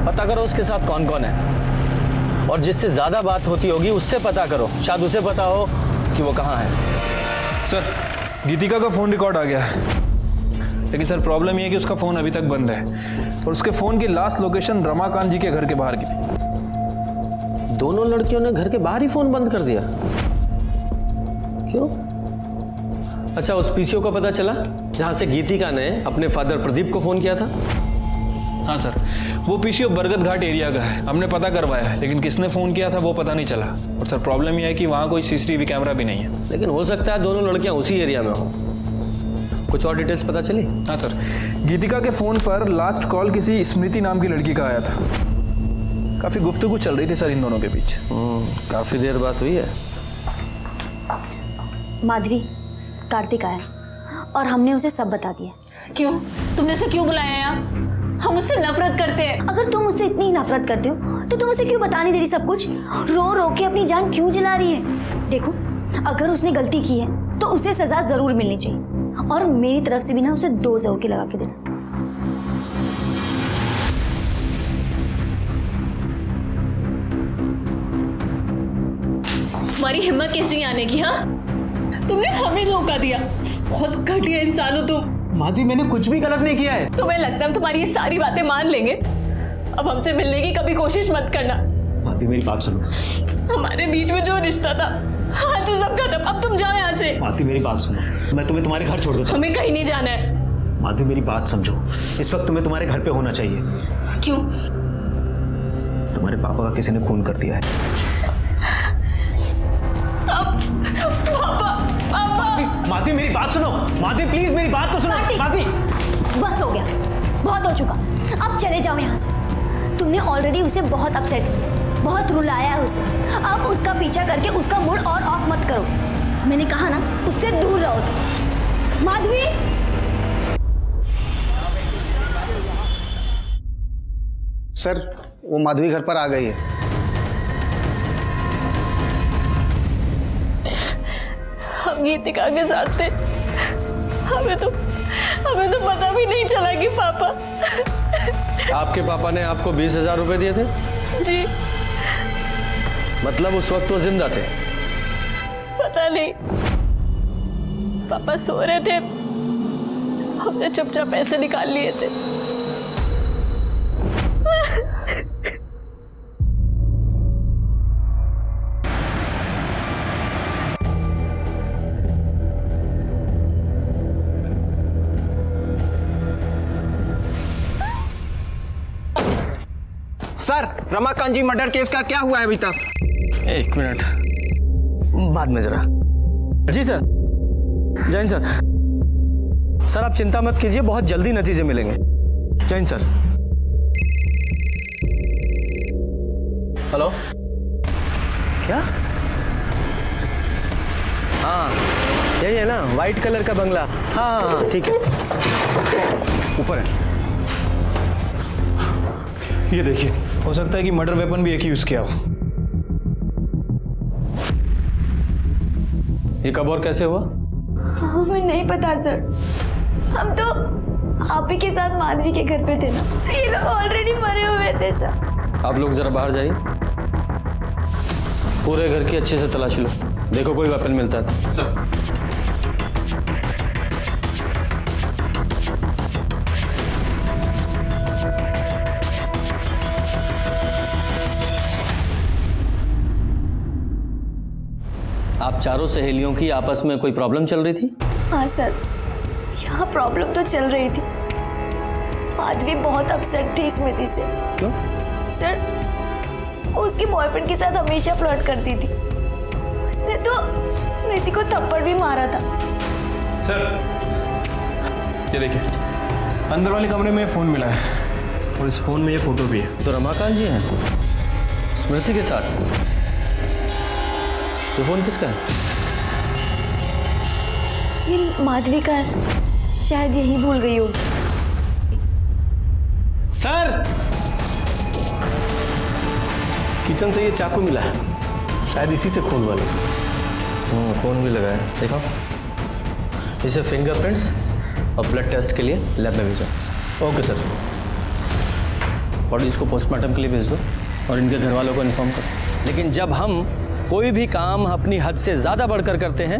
पता करो उसके साथ कौन कौन है, और जिससे ज़्यादा बात होती होगी उससे पता करो, शायद उसे पता हो कि वो कहाँ है। सर, गीतिका का फ़ोन रिकॉर्ड आ गया है, लेकिन सर प्रॉब्लम ये है कि उसका फ़ोन अभी तक बंद है और उसके फ़ोन की लास्ट लोकेशन रमाकांत जी के घर के बाहर की थी। दोनों लड़कियों ने घर के बाहर ही फ़ोन बंद कर दिया? क्यों? अच्छा, उस पीसीओ का पता चला जहाँ से गीतिका ने अपने फादर प्रदीप को फ़ोन किया था? हाँ सर, वो पीसीओ बरगद घाट एरिया का है, हमने पता करवाया है, लेकिन किसने फ़ोन किया था वो पता नहीं चला। और सर प्रॉब्लम यह है कि वहाँ कोई सीसीटीवी कैमरा भी नहीं है। लेकिन हो सकता है दोनों लड़कियाँ उसी एरिया में हो। कुछ और डिटेल्स पता चली? हाँ सर, गीतिका के फ़ोन पर लास्ट कॉल किसी स्मृति नाम की लड़की का आया था। काफ़ी गुफ्तगू चल रही थी सर इन दोनों के बीच। काफ़ी देर बात हुई है। माधवी, कार्तिक आया और हमने उसे सब बता दिया। क्यों? तुमने उसे क्यों बुलाया यहाँ? हम उससे नफरत करते हैं। अगर तुम उससे इतनी नफरत करते हो तो तुम उसे क्यों बता नहीं देती सब कुछ? रो रो के अपनी जान क्यों जला रही है? देखो, अगर उसने गलती की है तो उसे सजा जरूर मिलनी चाहिए, और मेरी तरफ से भी ना उसे 2 जरूर के लगा के देना। तुम्हारी हिम्मत कैसे हुई आने की? हाँ, तुमने हमें धोखा दिया। बहुत घटिया इंसान हो तुम। माधवी, मैंने कुछ भी गलत नहीं किया है। तुम्हें लगता है हम तुम्हारी ये सारी बातें मान लेंगे? अब हमसे मिलने की कभी कोशिश मत करना। माधवी, मेरी बात सुनो। हमारे बीच में जो रिश्ता था, हाँ तो सब खत्म। अब तुम जाओ यहाँ से। माधवी, मेरी बात सुनो। मैं तुम्हें तुम्हारे घर छोड़ देता हूँ। हमें कहीं नहीं जाना है। माधवी, मेरी बात समझो। इस वक्त तुम्हें तुम्हारे घर पे होना चाहिए। क्यों? तुम्हारे पापा का किसी ने खून कर दिया है। माधवी, मेरी बात सुनो। माधवी, प्लीज मेरी बात तो सुनो। माधवी, बस हो गया, बहुत हो चुका। अब चले जाओ यहाँ से। तुमने ऑलरेडी उसे बहुत अपसेट किया, बहुत रुलाया है उसे। अब उसका पीछा करके उसका मूड और ऑफ मत करो। मैंने कहा ना, उससे दूर रहो तुम। माधवी, सर वो माधवी घर पर आ गई है। हम गीतिका के साथ थे। हमें तो पता भी नहीं चला कि पापा। आपके पापा ने आपको 20,000 रुपए दिए थे? जी। मतलब उस वक्त वो जिंदा थे? पता नहीं, पापा सो रहे थे, हमने चुपचाप पैसे निकाल लिए थे। सर, रमाकांत जी मर्डर केस का क्या हुआ है अभी तक? एक मिनट, बाद में जरा। जी सर, जैन सर। सर आप चिंता मत कीजिए, बहुत जल्दी नतीजे मिलेंगे। जैन सर। हेलो, क्या? हाँ यही है ना, वाइट कलर का बंगला। हाँ ठीक है, ऊपर है। ये देखिए, हो सकता है कि मर्डर वेपन भी एक ही यूज किया हो। ये कब और कैसे हुआ? हमें नहीं पता सर। हम तो आप ही के साथ माधवी के घर पे थे ना, तो ये लोग ऑलरेडी मरे हुए थे सर। आप लोग जरा बाहर जाइए, पूरे घर की अच्छे से तलाशी लो, देखो कोई वेपन मिलता है। सर। आप चारों सहेलियों की आपस में कोई प्रॉब्लम चल रही थी? हाँ सर, यहाँ प्रॉब्लम तो चल रही थी। माधवी बहुत अपसेट थी स्मृति से। क्यों? सर, वो उसके बॉयफ्रेंड के साथ हमेशा फ्लर्ट करती थी। उसने तो स्मृति को थप्पड़ भी मारा था। सर, ये देखिए, अंदर वाले कमरे में फोन मिला है और इस फोन में ये फोटो भी है। तो रमाकांत जी हैं स्मृति के साथ? ये फोन किसका है? ये माधवी का है, शायद यही भूल गई होगी। सर, किचन से ये चाकू मिला है, शायद इसी से खून वाला। खून भी लगा है, देखो। इसे फिंगरप्रिंट्स और ब्लड टेस्ट के लिए लैब में भेजो। Okay sir. बॉडी इसको पोस्टमार्टम के लिए भेज दो और इनके घर वालों को इन्फॉर्म करो। लेकिन जब हम कोई भी काम अपनी हद से ज़्यादा बढ़कर करते हैं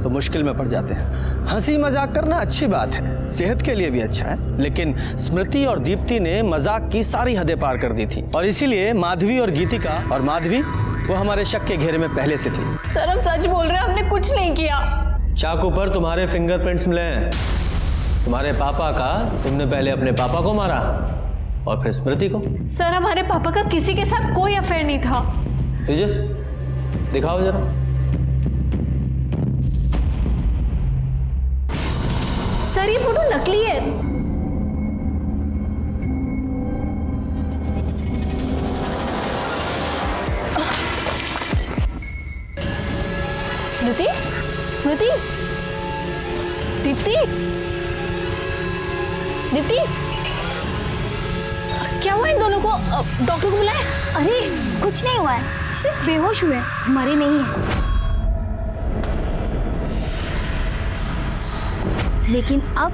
तो मुश्किल में पड़ जाते हैं। हंसी मजाक करना अच्छी बात है, सेहत के लिए भी अच्छा है, लेकिन स्मृति और दीप्ति ने मजाक की सारी हदें पार कर दी थी और इसीलिए माधवी और गीतिका, और माधवी वो हमारे शक के घेरे में पहले से थी। सर हम सच बोल रहे हैं, हमने कुछ नहीं किया। चाकू पर तुम्हारे फिंगरप्रिंट्स मिले हैं। तुम्हारे पापा का तुमने पहले अपने पापा को मारा और फिर स्मृति को। सर हमारे पापा का किसी के साथ कोई अफेयर नहीं था। विजय दिखाओ जरा। सर ये फोटो नकली है। स्मृति, स्मृति, दीप्ति, दीप्ति, क्या हुआ इन दोनों को? डॉक्टर को बुलाए? अरे कुछ नहीं हुआ है, सिर्फ बेहोश हुए, मरे नहीं है। लेकिन अब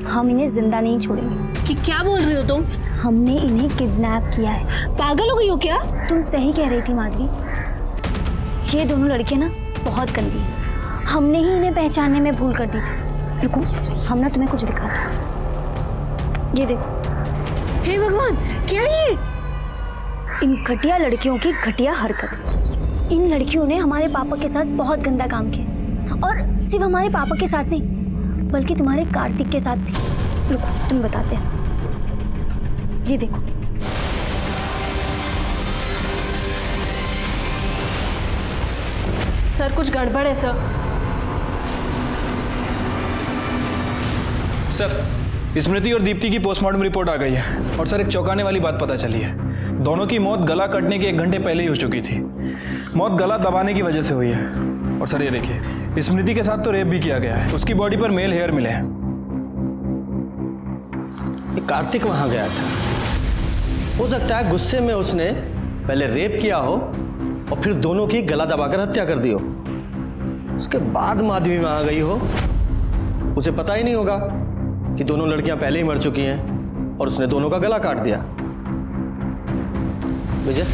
हम इन्हें जिंदा नहीं छोड़ेंगे। कि क्या बोल रही हो तुम? हमने इन्हें किडनैप किया है। पागल हो गई हो क्या? तुम सही कह रही थी माधवी, ये दोनों लड़कियां ना बहुत गंदी हैं। हमने ही इन्हें पहचानने में भूल कर दी थी। रुको, हम ना तुम्हें कुछ दिखाते हैं। ये देखो। हे भगवान, क्या ये? इन घटिया लड़कियों की घटिया हरकत। इन लड़कियों ने हमारे पापा के साथ बहुत गंदा काम किया, और सिर्फ हमारे पापा के साथ नहीं, बल्कि तुम्हारे कार्तिक के साथ भी। रुको, तुम्हें बताते हैं। ये देखो। सर कुछ गड़बड़ है सर। सर, स्मृति और दीप्ति की पोस्टमार्टम रिपोर्ट आ गई है और सर एक चौंकाने वाली बात पता चली है। दोनों की मौत गला कटने के 1 घंटे पहले ही हो चुकी थी। मौत गला दबाने की वजह से हुई है। और सर ये देखिए, स्मृति के साथ तो रेप भी किया गया है। उसकी बॉडी पर मेल हेयर मिले हैं। ये कार्तिक वहां गया था, हो सकता है गुस्से में उसने पहले रेप किया हो और फिर दोनों की गला दबाकर हत्या कर दी हो। उसके बाद माधवी वहां गई हो, उसे पता ही नहीं होगा कि दोनों लड़कियां पहले ही मर चुकी हैं और उसने दोनों का गला काट दिया। विजय,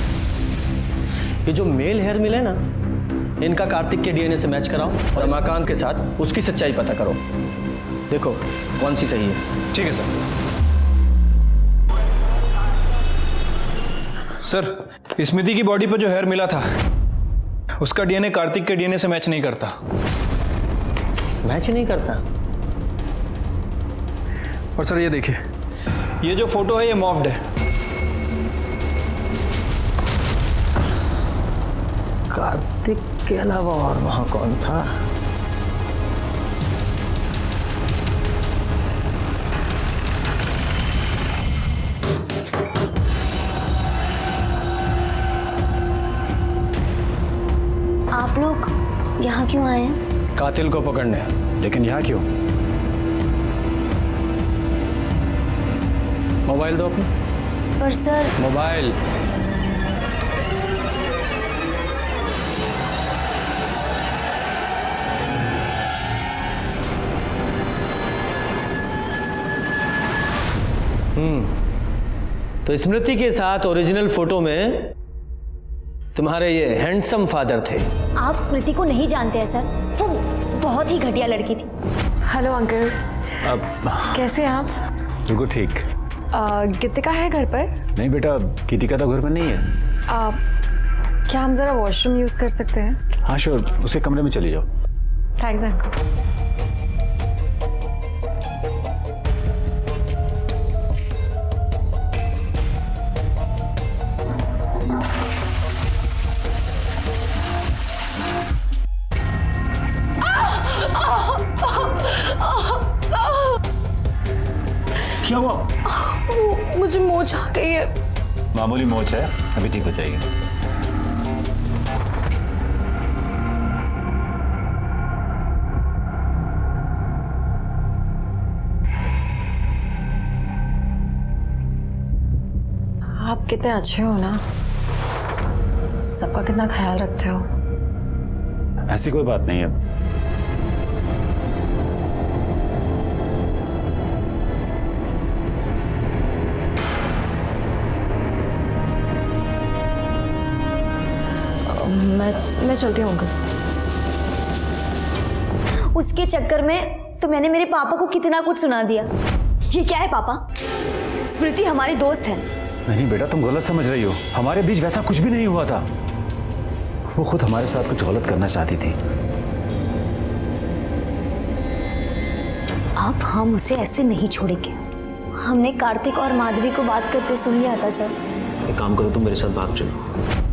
ये जो मेल हेयर मिले ना, इनका कार्तिक के डीएनए से मैच कराओ और रमाकांत के साथ उसकी सच्चाई पता करो। देखो कौन सी सही है। ठीक है सर। सर, स्मृति की बॉडी पर जो हेयर मिला था, उसका डीएनए कार्तिक के डीएनए से मैच नहीं करता। मैच नहीं करता? और सर ये देखिए, ये जो फोटो है ये मॉफ्ड है। कार्तिक के अलावा और वहां कौन था? आप लोग यहाँ क्यों आए हैं? कातिल को पकड़ने। लेकिन यहाँ क्यों? मोबाइल दो अपनी। पर सर, मोबाइल। तो स्मृति के साथ ओरिजिनल फोटो में तुम्हारे ये हैंडसम फादर थे। आप स्मृति को नहीं जानते हैं सर, वो बहुत ही घटिया लड़की थी। हेलो अंकल, अब कैसे हैं आप? बिल्कुल ठीक। गीतिका है घर पर? नहीं बेटा, गीतिका तो घर पर नहीं है। क्या हम जरा वॉशरूम यूज कर सकते हैं? हाँ श्योर, उसके कमरे में चली जाओ। Thanks uncle. क्या हुआ? मुझे मोच आ गई है। मामूली मोच है, अभी ठीक हो जाएगी। आप कितने अच्छे हो ना, सबका कितना ख्याल रखते हो। ऐसी कोई बात नहीं है। मैं चलती हूँ अंकल। उसके चक्कर में तो मैंने मेरे पापा को कितना कुछ सुना दिया। ये क्या है पापा? स्मृति हमारी दोस्त है। नहीं बेटा, तुम गलत समझ रही हो। हमारे बीच वैसा कुछ भी नहीं हुआ था। वो खुद हमारे साथ कुछ गलत करना चाहती थी। अब हम उसे ऐसे नहीं छोड़ेंगे। हमने कार्तिक और माधवी को बात करते सुन लिया था सर। एक काम करो, तुम मेरे साथ भाग चलो।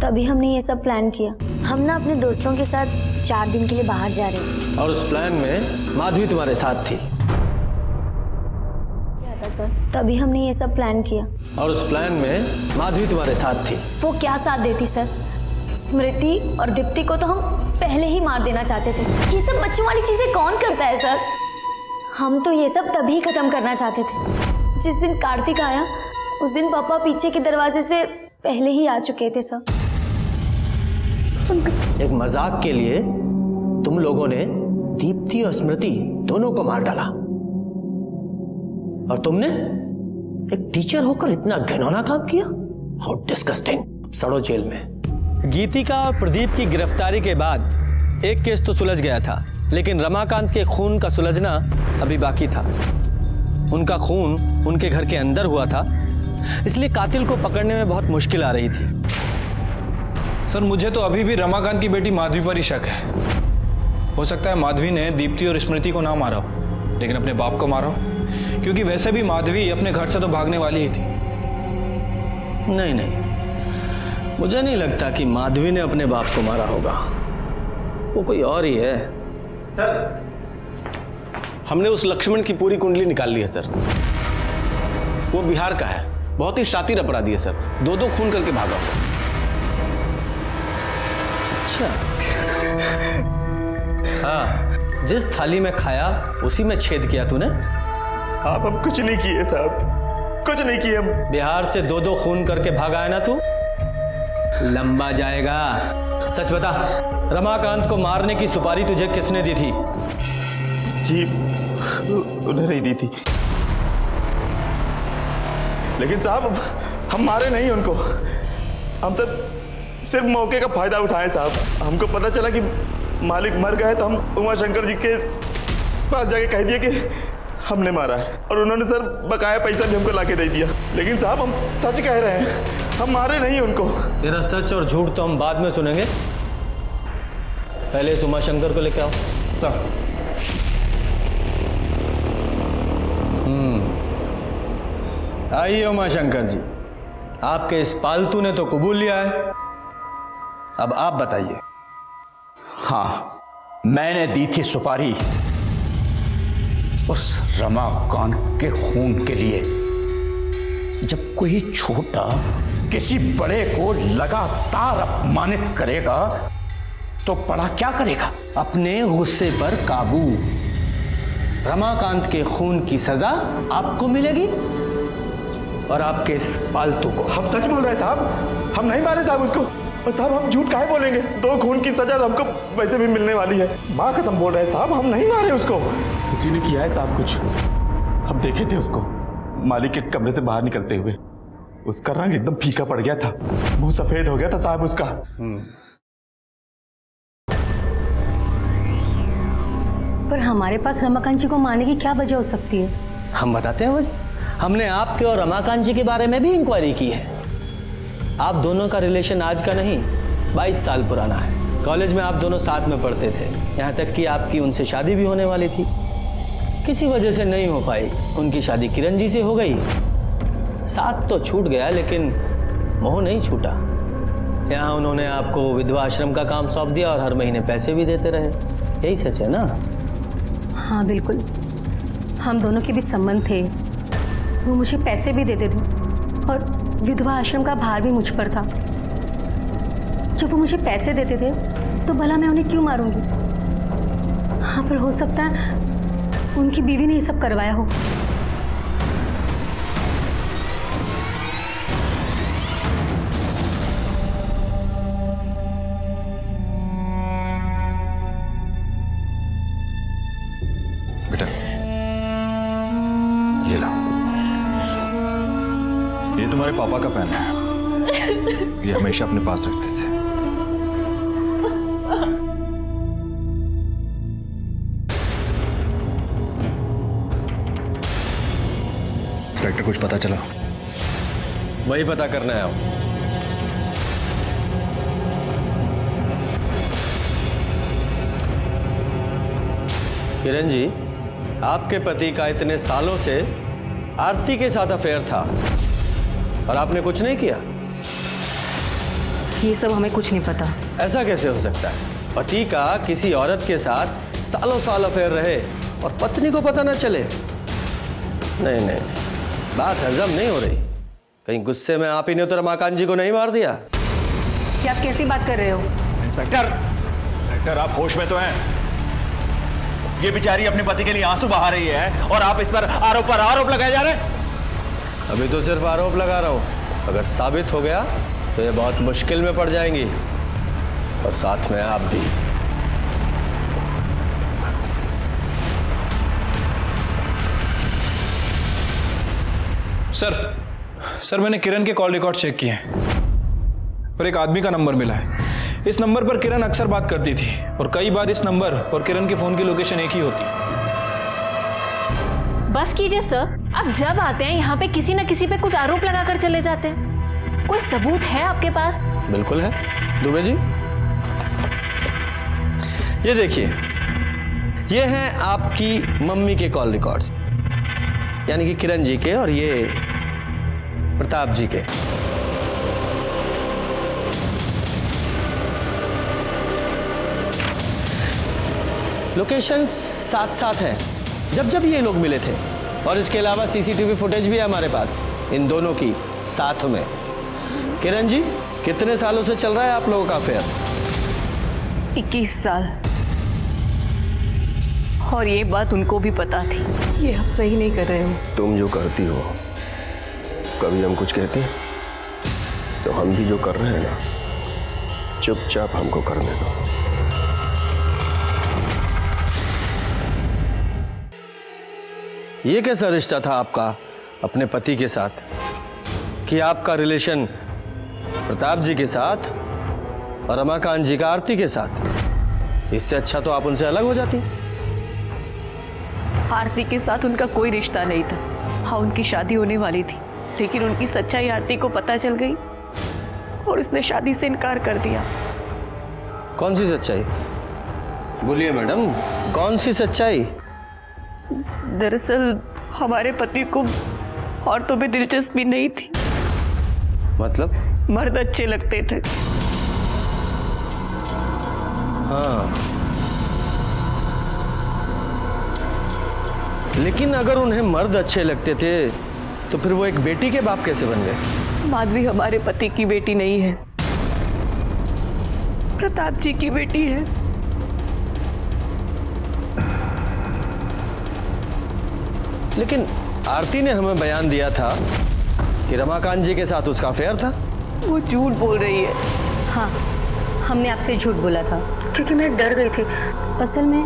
तभी हमने ये सब प्लान किया। हम ना अपने दोस्तों के साथ 4 दिन के लिए बाहर जा रहे हैं। और उस प्लान में माधवी तुम्हारे साथ थी। क्या था सर? तभी हमने ये सब प्लान किया। और उस प्लान में माधवी तुम्हारे साथ थी। वो क्या साथ देती सर? स्मृति और दीप्ति को तो हम पहले ही मार देना चाहते थे। ये सब बच्चों वाली चीजें कौन करता है सर? हम तो ये सब तभी खत्म करना चाहते थे। जिस दिन कार्तिक आया उस दिन पापा पीछे के दरवाजे से पहले ही आ चुके थे सर। एक मजाक के लिए तुम लोगों ने दीप्ति और स्मृति दोनों को मार डाला, और तुमने एक टीचर होकर इतना घिनौना काम किया। How disgusting. सड़ो जेल में। गीतिका और प्रदीप की गिरफ्तारी के बाद एक केस तो सुलझ गया था, लेकिन रमाकांत के खून का सुलझना अभी बाकी था। उनका खून उनके घर के अंदर हुआ था, इसलिए कातिल को पकड़ने में बहुत मुश्किल आ रही थी। सर मुझे तो अभी भी रमाकांत की बेटी माधवी पर ही शक है। हो सकता है माधवी ने दीप्ति और स्मृति को ना मारा हो, लेकिन अपने बाप को मारा हो, क्योंकि वैसे भी माधवी अपने घर से तो भागने वाली ही थी। नहीं नहीं, मुझे नहीं लगता कि माधवी ने अपने बाप को मारा होगा, वो कोई और ही है। सर हमने उस लक्ष्मण की पूरी कुंडली निकाल ली है सर। वो बिहार का है, बहुत ही शातिर अपराधी है सर, 2-2 खून करके भागा। अच्छा हाँ, जिस थाली में खाया उसी में छेद किया तूने? साहब हम कुछ नहीं किए साहब, कुछ नहीं किए हम। बिहार से 2-2 खून करके भागा है ना तू? लंबा जाएगा। सच बता, रमाकांत को मारने की सुपारी तुझे किसने दी थी? जी उन्हें नहीं दी थी, लेकिन साहब हम मारे नहीं उनको, हम सिर्फ मौके का फायदा उठाए साहब। हमको पता चला कि मालिक मर गए तो हम उमाशंकर जी के पास जाके कह दिए कि हमने मारा है, और उन्होंने सर बकाया पैसा भी हमको लाके दे दिया। लेकिन साहब हम सच कह रहे हैं, हम मारे नहीं उनको। तेरा सच और झूठ तो हम बाद में सुनेंगे, पहले इस उमाशंकर को लेके आओ। सर आइए उमाशंकर जी, आपके इस पालतू ने तो कबूल लिया है, अब आप बताइए। हाँ, मैंने दी थी सुपारी उस रमाकांत के खून के लिए। जब कोई छोटा किसी बड़े को लगातार अपमानित करेगा तो बड़ा क्या करेगा? अपने गुस्से पर काबू। रमाकांत के खून की सजा आपको मिलेगी और आपके इस पालतू को। हम सच बोल रहे हैं साहब, हम नहीं मारे साहब उसको। और साहब हम झूठ काहे बोलेंगे? 2 खून की सजा तो हमको वैसे भी मिलने वाली है। माँ कसम बोल रहे हैं साहब, हम नहीं मारे उसको, किसी ने किया है साहब कुछ। हम देखे थे उसको मालिक के कमरे से बाहर निकलते हुए, उसका रंग एकदम फीका पड़ गया था, मुंह सफेद हो गया था साहब उसका। पर हमारे पास रमाकांत जी को मारने की क्या वजह हो सकती है? हम बताते हैं वजह। हमने आपके और रमाकांत जी के बारे में भी इंक्वायरी की है। आप दोनों का रिलेशन आज का नहीं, 22 साल पुराना है। कॉलेज में आप दोनों साथ में पढ़ते थे, यहाँ तक कि आपकी उनसे शादी भी होने वाली थी। किसी वजह से नहीं हो पाई, उनकी शादी किरण जी से हो गई। साथ तो छूट गया, लेकिन मोह नहीं छूटा। यहाँ उन्होंने आपको विधवा आश्रम का काम सौंप दिया और हर महीने पैसे भी देते रहे। यही सच है ना? हाँ बिल्कुल, हम दोनों के बीच संबंध थे। वो मुझे पैसे भी देते थे और विधवा आश्रम का भार भी मुझ पर था। जब वो मुझे पैसे देते थे तो भला मैं उन्हें क्यों मारूंगी? हाँ, पर हो सकता है उनकी बीवी ने ये सब करवाया हो। बेटा ये लो, ये तुम्हारे पापा का पेन है, ये हमेशा अपने पास रखते थे। इंस्पेक्टर कुछ पता चला? वही पता करना है आप। किरण जी, आपके पति का इतने सालों से आरती के साथ अफेयर था और आपने कुछ नहीं किया? ये सब हमें कुछ नहीं पता। ऐसा कैसे हो सकता है? पति का किसी औरत के साथ सालों साल अफेयर रहे और पत्नी को पता ना चले? नहीं नहीं, बात हजम नहीं हो रही। कहीं गुस्से में आप ही ने तो रमाकांत जी को नहीं मार दिया? क्या आप कैसी बात कर रहे हो? इंस्पेक्टर आप होश में तो हैं? ये बेचारी अपने पति के लिए आंसू बहा रही है और आप इस पर आरोप लगाए जा रहे हैं। अभी तो सिर्फ आरोप लगा रहा हूं, अगर साबित हो गया तो ये बहुत मुश्किल में पड़ जाएंगी और साथ में आप भी। सर मैंने किरण के कॉल रिकॉर्ड चेक किए हैं। पर एक आदमी का नंबर मिला है। इस नंबर पर किरण अक्सर बात करती थी और कई बार इस नंबर और किरण के फोन की लोकेशन एक ही होती। बस कीजिए सर, आप जब आते हैं यहाँ पे किसी न किसी पे कुछ आरोप लगाकर चले जाते हैं। कोई सबूत है आपके पास? बिल्कुल है दुबे जी। ये देखिए, ये हैं आपकी मम्मी के कॉल रिकॉर्ड्स, यानी कि किरण जी के और ये प्रताप जी के। लोकेशंस साथ साथ हैं जब जब ये लोग मिले थे, और इसके अलावा सीसीटीवी फुटेज भी है हमारे पास इन दोनों की साथ में। किरण जी, कितने सालों से चल रहा है आप लोगों का अफेयर? 21 साल। और ये बात उनको भी पता थी। ये आप सही नहीं कर रहे हो। तुम जो करती हो, कभी हम कुछ कहते हैं तो हम भी जो कर रहे हैं ना, चुपचाप हमको करने दो। ये कैसा रिश्ता था आपका अपने पति के साथ कि आपका रिलेशन प्रताप जी के साथ और रमाकांत जी का आरती के साथ? इससे अच्छा तो आप उनसे अलग हो जाती। आरती के साथ उनका कोई रिश्ता नहीं था। हाँ, उनकी शादी होने वाली थी, लेकिन उनकी सच्चाई आरती को पता चल गई और उसने शादी से इनकार कर दिया। कौन सी सच्चाई? बोलिए मैडम, कौन सी सच्चाई? दरअसल हमारे पति को औरतों में दिलचस्पी नहीं थी। मतलब? मर्द अच्छे लगते थे। हाँ, लेकिन अगर उन्हें मर्द अच्छे लगते थे तो फिर वो एक बेटी के बाप कैसे बन गए? माधवी हमारे पति की बेटी नहीं है, प्रताप जी की बेटी है। लेकिन आरती ने हमें बयान दिया था कि रमाकांत जी के साथ उसका अफेयर था। वो झूठ बोल रही है। हाँ, हमने आपसे झूठ बोला था क्योंकि मैं डर गई थी। असल में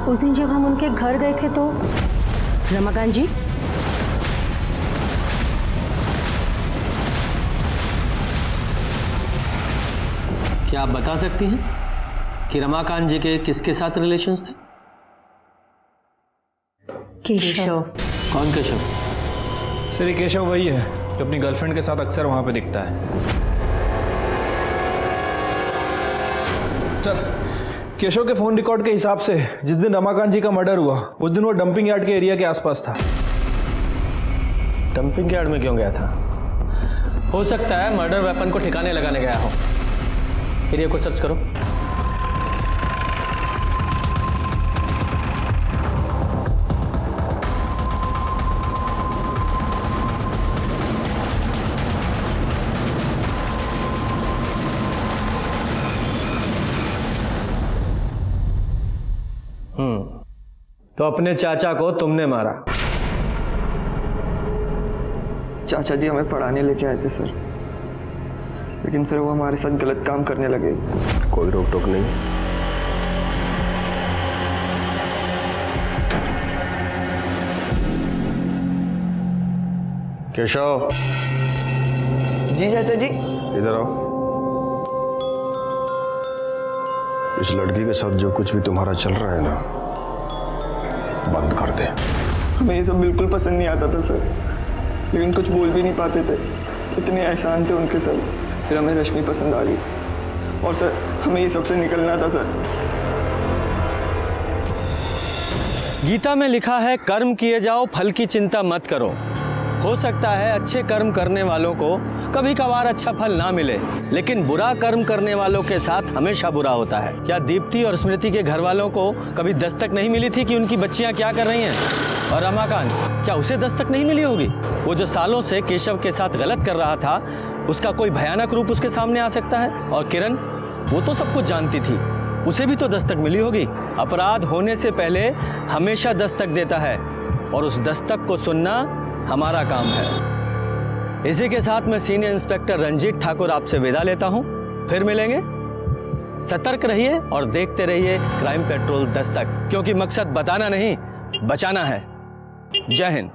उस दिन जब हम उनके घर गए थे तो रमाकांत जी, क्या आप बता सकती हैं कि रमाकांत जी के किसके साथ रिलेशंस थे? केशव। कौन केशव? सर, ये केशव वही है जो अपनी गर्लफ्रेंड के साथ अक्सर वहां पे दिखता है। सर, केशव के फोन रिकॉर्ड के हिसाब से जिस दिन रमाकांत जी का मर्डर हुआ उस दिन वो डंपिंग यार्ड के एरिया के आसपास था। डंपिंग यार्ड में क्यों गया था? हो सकता है मर्डर वेपन को ठिकाने लगाने गया हो। एरिया को सर्च करो। तो अपने चाचा को तुमने मारा? चाचा जी हमें पढ़ाने लेके आए थे सर, लेकिन फिर वो हमारे साथ गलत काम करने लगे। कोई रोक टोक नहीं। केशव। जी चाचा जी। इधर आओ। इस लड़की के साथ जो कुछ भी तुम्हारा चल रहा है ना, बंद कर दे। हमें ये सब बिल्कुल पसंद नहीं आता था सर, लेकिन कुछ बोल भी नहीं पाते थे। इतने एहसान थे उनके सर। फिर हमें रश्मि पसंद आ गई और सर हमें ये सबसे निकलना था सर। गीता में लिखा है, कर्म किए जाओ, फल की चिंता मत करो। हो सकता है अच्छे कर्म करने वालों को कभी कभार अच्छा फल ना मिले, लेकिन बुरा कर्म करने वालों के साथ हमेशा बुरा होता है। क्या दीप्ति और स्मृति के घर वालों को कभी दस्तक नहीं मिली थी कि उनकी बच्चियां क्या कर रही हैं? और रमाकांत, क्या उसे दस्तक नहीं मिली होगी? वो जो सालों से केशव के साथ गलत कर रहा था, उसका कोई भयानक रूप उसके सामने आ सकता है। और किरण, वो तो सब कुछ जानती थी, उसे भी तो दस्तक मिली होगी। अपराध होने से पहले हमेशा दस्तक देता है और उस दस्तक को सुनना हमारा काम है। इसी के साथ मैं सीनियर इंस्पेक्टर रंजीत ठाकुर आपसे विदा लेता हूं। फिर मिलेंगे। सतर्क रहिए और देखते रहिए क्राइम पेट्रोल दस्तक, क्योंकि मकसद बताना नहीं, बचाना है। जय हिंद।